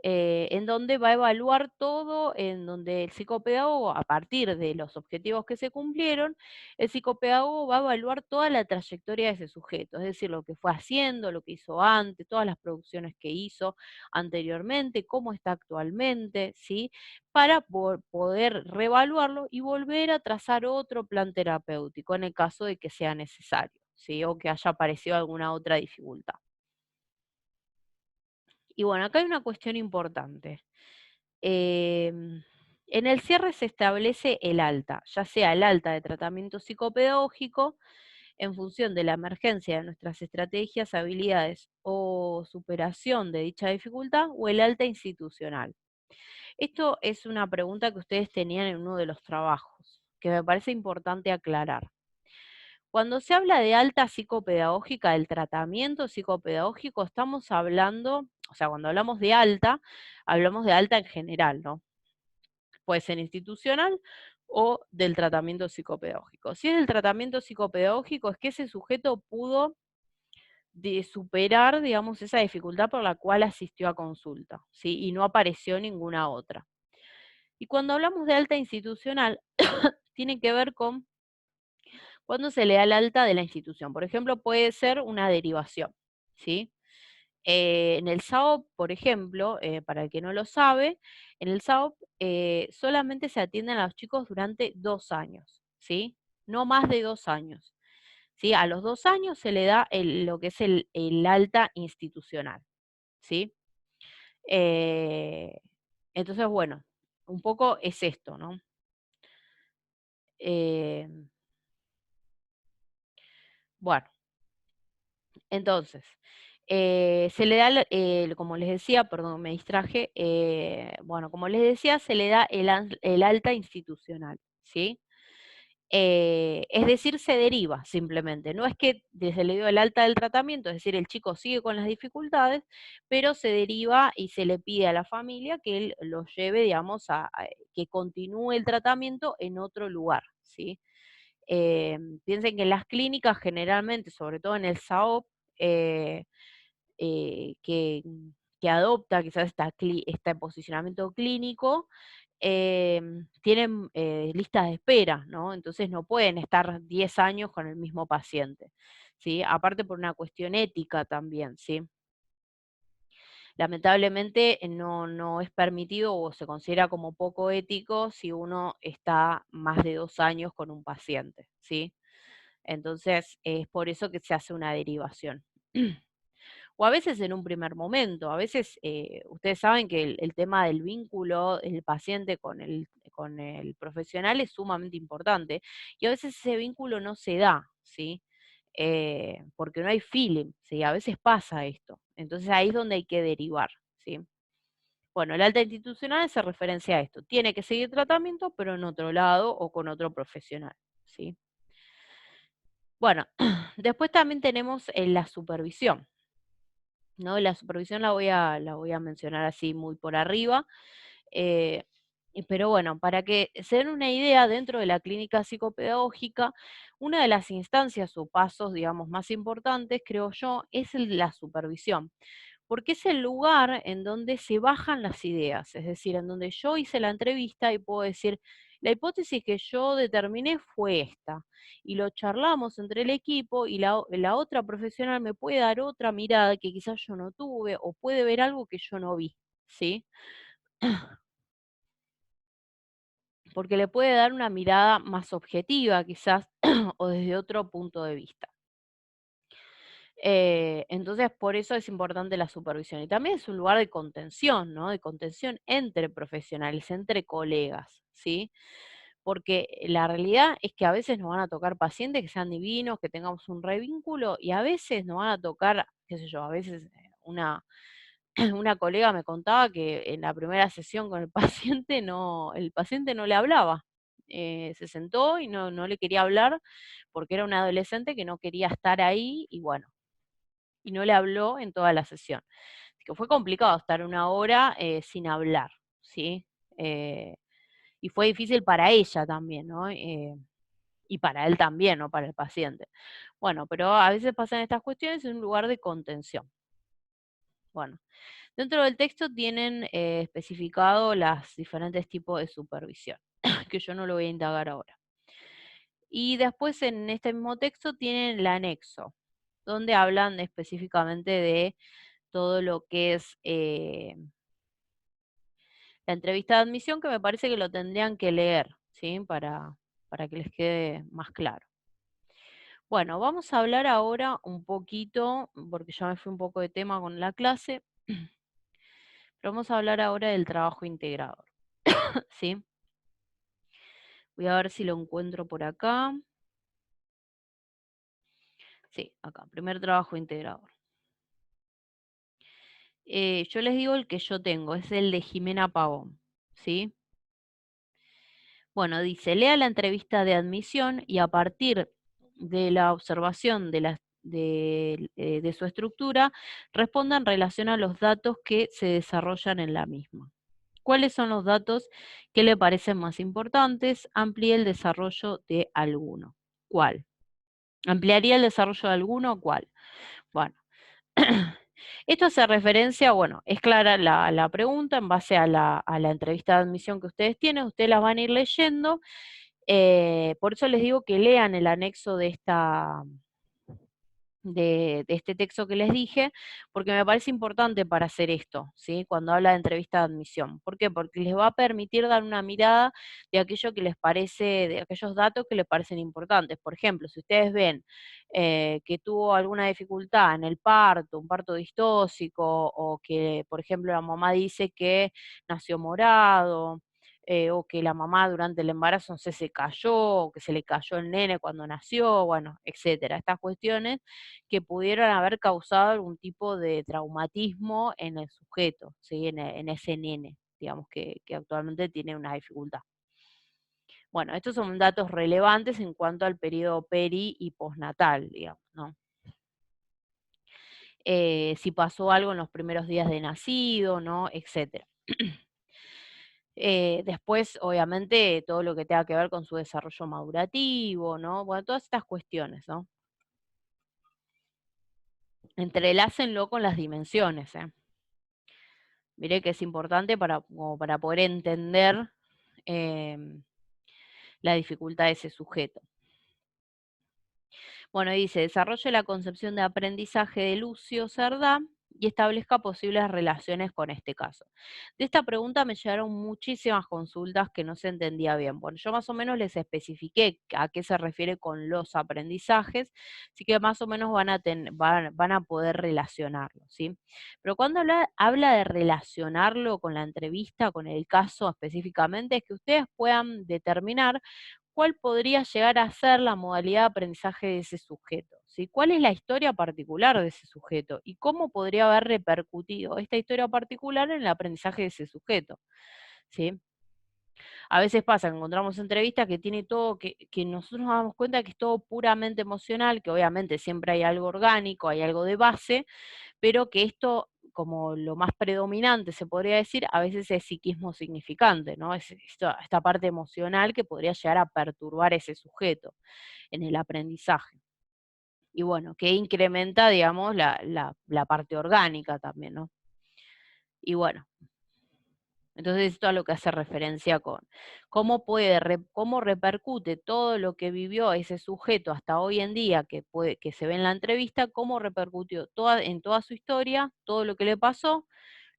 En donde va a evaluar todo, en donde el psicopedagogo, a partir de los objetivos que se cumplieron, el psicopedagogo va a evaluar toda la trayectoria de ese sujeto, es decir, lo que fue haciendo, lo que hizo antes, todas las producciones que hizo anteriormente, cómo está actualmente, ¿sí? Para poder reevaluarlo y volver a trazar otro plan terapéutico en el caso de que sea necesario, ¿sí? O que haya aparecido alguna otra dificultad. Y bueno, acá hay una cuestión importante. Em, en el cierre se establece el alta, ya sea el alta de tratamiento psicopedagógico en función de la emergencia de nuestras estrategias, habilidades o superación de dicha dificultad, o el alta institucional. Esto es una pregunta que ustedes tenían en uno de los trabajos, que me parece importante aclarar. Cuando se habla de alta psicopedagógica, del tratamiento psicopedagógico, estamos hablando, o sea, cuando hablamos de alta, hablamos de alta en general, ¿no? Puede ser institucional o del tratamiento psicopedagógico. Si es del tratamiento psicopedagógico, es que ese sujeto pudo superar, digamos, esa dificultad por la cual asistió a consulta, ¿sí? Y no apareció ninguna otra. Y cuando hablamos de alta institucional, tiene que ver con cuando se le da el alta de la institución. Por ejemplo, puede ser una derivación, ¿sí? En el SAOP, por ejemplo, para el que no lo sabe, en el SAOP solamente se atienden a los chicos durante 2 años, ¿sí? No más de 2 años, ¿sí? A los 2 años se le da lo que es el alta institucional, ¿sí? Eh, entonces, bueno, un poco es esto, ¿no? Eh, bueno, entonces, se le da, como les decía, perdón, me distraje, bueno, como les decía, se le da el alta institucional, ¿sí? Es decir, se deriva simplemente. No es que se le dio el alta del tratamiento, es decir, el chico sigue con las dificultades, pero se deriva y se le pide a la familia que él lo lleve, digamos, que continúe el tratamiento en otro lugar, ¿sí? Piensen que en las clínicas generalmente, sobre todo en el SAOP, eh, eh, que, que adopta quizás este posicionamiento clínico, tienen listas de espera, ¿no? Entonces no pueden estar 10 años con el mismo paciente, ¿sí? Aparte por una cuestión ética también, ¿sí? Lamentablemente no es permitido o se considera como poco ético si uno está más de 2 años con un paciente, ¿sí? Entonces es por eso que se hace una derivación. O a veces en un primer momento, a veces ustedes saben que el tema del vínculo del paciente con el profesional es sumamente importante y a veces ese vínculo no se da, ¿sí? Porque no hay feeling, ¿sí? A veces pasa esto. Entonces ahí es donde hay que derivar, ¿sí? Bueno, el alta institucional se referencia a esto. Tiene que seguir tratamiento, pero en otro lado o con otro profesional, ¿sí? Bueno, después también tenemos la supervisión. ¿No? La supervisión la voy a mencionar así muy por arriba, eh, pero bueno, para que se den una idea, dentro de la clínica psicopedagógica, una de las instancias o pasos, digamos, más importantes, creo yo, es la supervisión, porque es el lugar en donde se bajan las ideas, es decir, en donde yo hice la entrevista y puedo decir, la hipótesis que yo determiné fue esta, y lo charlamos entre el equipo y la otra profesional me puede dar otra mirada que quizás yo no tuve o puede ver algo que yo no vi, ¿sí? Porque le puede dar una mirada más objetiva quizás o desde otro punto de vista. Entonces, por eso es importante la supervisión. Y también es un lugar de contención, ¿no? De contención entre profesionales, entre colegas, ¿sí? Porque la realidad es que a veces nos van a tocar pacientes que sean divinos, que tengamos un revínculo, y a veces nos van a tocar, qué sé yo, a veces una colega me contaba que en la primera sesión con el el paciente no le hablaba. Se sentó y no le quería hablar porque era un adolescente que no quería estar ahí y bueno, y no le habló en toda la sesión. Así que fue complicado estar 1 hora sin hablar, ¿sí? Eh, y fue difícil para ella también, ¿no? Y para él también, ¿no? Para el paciente. Bueno, pero a veces pasan estas cuestiones en un lugar de contención. Bueno, dentro del texto tienen especificado los diferentes tipos de supervisión, que yo no lo voy a indagar ahora. Y después en este mismo texto tienen el anexo, donde hablan específicamente de todo lo que es la entrevista de admisión, que me parece que lo tendrían que leer, ¿sí? Para que les quede más claro. Bueno, vamos a hablar ahora un poquito, porque ya me fui un poco de tema con la clase, pero vamos a hablar ahora del trabajo integrador, ¿sí? Voy a ver si lo encuentro por acá. Sí, acá, primer trabajo integrador. Yo les digo el que yo tengo, es el de Jimena Pavón, ¿sí? Bueno, dice, lea la entrevista de admisión y a partir de la observación de su estructura, responda en relación a los datos que se desarrollan en la misma. ¿Cuáles son los datos que le parecen más importantes? Amplíe el desarrollo de alguno. ¿Cuál? ¿Ampliaría el desarrollo de alguno? ¿Cuál? Bueno, esto hace referencia, bueno, es clara la pregunta en base a la entrevista de admisión que ustedes tienen, ustedes las van a ir leyendo, por eso les digo que lean el anexo de este texto que les dije, porque me parece importante para hacer esto, ¿sí? Cuando habla de entrevista de admisión. ¿Por qué? Porque les va a permitir dar una mirada de aquello que les parece, de aquellos datos que les parecen importantes. Por ejemplo, si ustedes ven que tuvo alguna dificultad en el parto, un parto distóxico, o que, por ejemplo, la mamá dice que nació morado, o que la mamá durante el embarazo, no sé, se cayó, o que se le cayó el nene cuando nació, bueno, etcétera. Estas cuestiones que pudieron haber causado algún tipo de traumatismo en el sujeto, ¿sí? En ese nene, digamos, que actualmente tiene una dificultad. Bueno, estos son datos relevantes en cuanto al periodo peri y postnatal, digamos, ¿no? Si pasó algo en los primeros días de nacido, ¿no? Etcétera. Después, obviamente, todo lo que tenga que ver con su desarrollo madurativo, ¿no? Bueno, todas estas cuestiones, ¿no? Entrelácenlo con las dimensiones, ¿eh? Miré que es importante como para poder entender la dificultad de ese sujeto. Bueno, dice, desarrolle la concepción de aprendizaje de Lucio Cerdá y establezca posibles relaciones con este caso. De esta pregunta me llegaron muchísimas consultas que no se entendía bien. Bueno, yo más o menos les especifiqué a qué se refiere con los aprendizajes, así que más o menos van a poder relacionarlo, ¿sí? Pero cuando habla de relacionarlo con la entrevista, con el caso específicamente, es que ustedes puedan determinar cuál podría llegar a ser la modalidad de aprendizaje de ese sujeto, ¿sí? ¿Cuál es la historia particular de ese sujeto? ¿Y cómo podría haber repercutido esta historia particular en el aprendizaje de ese sujeto? ¿Sí? A veces pasa que encontramos entrevistas que tiene todo, que nosotros nos damos cuenta que es todo puramente emocional, que obviamente siempre hay algo orgánico, hay algo de base, pero que esto, como lo más predominante se podría decir, a veces es psiquismo significante, ¿no? Es esta parte emocional que podría llegar a perturbar ese sujeto en el aprendizaje. Y bueno, que incrementa, digamos, la parte orgánica también, ¿no? Y bueno, entonces esto a lo que hace referencia con cómo repercute todo lo que vivió ese sujeto hasta hoy en día, que se ve en la entrevista, cómo repercutió en toda su historia, todo lo que le pasó,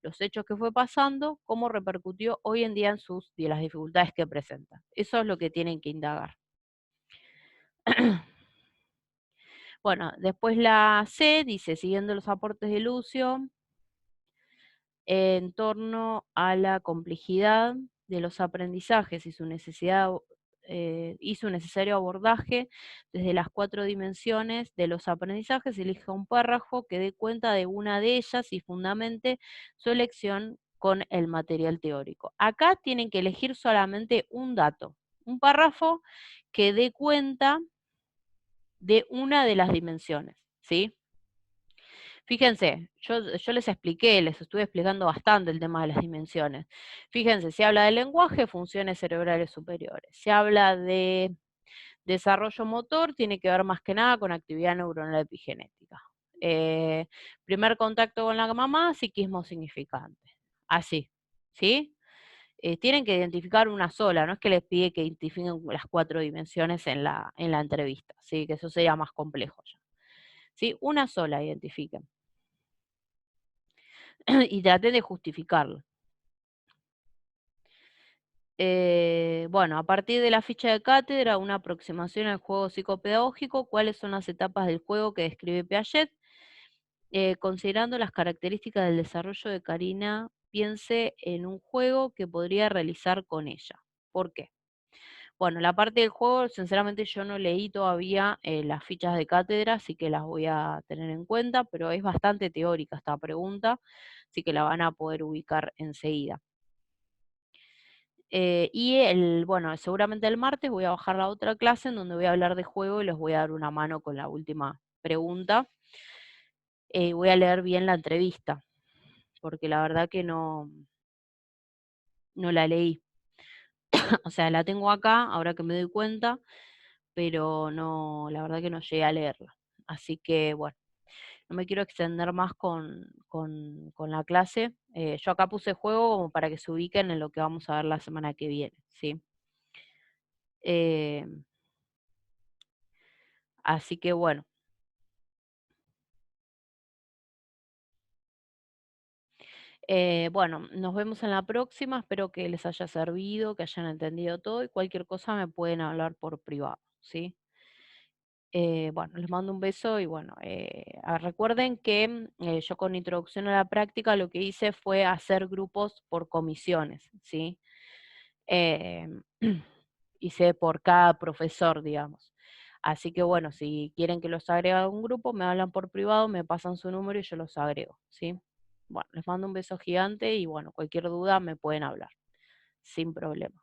los hechos que fue pasando, cómo repercutió hoy en día y las dificultades que presenta. Eso es lo que tienen que indagar. Bueno, después la C dice, siguiendo los aportes de Lucio, en torno a la complejidad de los aprendizajes y su necesario abordaje desde las 4 dimensiones de los aprendizajes, elija un párrafo que dé cuenta de una de ellas y fundamente su elección con el material teórico. Acá tienen que elegir solamente un dato, un párrafo que dé cuenta de una de las dimensiones, ¿sí? Fíjense, yo les expliqué, les estuve explicando bastante el tema de las dimensiones. Fíjense, se habla de lenguaje, funciones cerebrales superiores. Se habla de desarrollo motor, tiene que ver más que nada con actividad neuronal epigenética. Primer contacto con la mamá, psiquismo significante. Así, ¿sí? Tienen que identificar una sola, no es que les pide que identifiquen las 4 dimensiones en la entrevista, ¿sí? Que eso sería más complejo ya. ¿Sí? Una sola identifiquen. Y traten de justificarlo. Bueno, a partir de la ficha de cátedra, una aproximación al juego psicopedagógico, cuáles son las etapas del juego que describe Piaget. Considerando las características del desarrollo de Karina, piense en un juego que podría realizar con ella. ¿Por qué? Bueno, la parte del juego, sinceramente yo no leí todavía las fichas de cátedra, así que las voy a tener en cuenta, pero es bastante teórica esta pregunta, así que la van a poder ubicar enseguida. Bueno, seguramente el martes voy a bajar la otra clase en donde voy a hablar de juego y les voy a dar una mano con la última pregunta. Voy a leer bien la entrevista, porque la verdad que no la leí. O sea, la tengo acá, ahora que me doy cuenta, pero no, la verdad que no llegué a leerla. Así que, bueno, no me quiero extender más con la clase. Yo acá puse juego como para que se ubiquen en lo que vamos a ver la semana que viene, ¿sí? Eh, Así que, bueno. Bueno, nos vemos en la próxima. Espero que les haya servido, que hayan entendido todo y cualquier cosa me pueden hablar por privado, ¿sí? Bueno, les mando un beso y bueno, recuerden que yo con introducción a la práctica lo que hice fue hacer grupos por comisiones, ¿sí? em, y sé por cada profesor, digamos. Así que bueno, si quieren que los agregue a un grupo, me hablan por privado, me pasan su número y yo los agrego, ¿sí? Bueno, les mando un beso gigante y bueno, cualquier duda me pueden hablar, sin problema.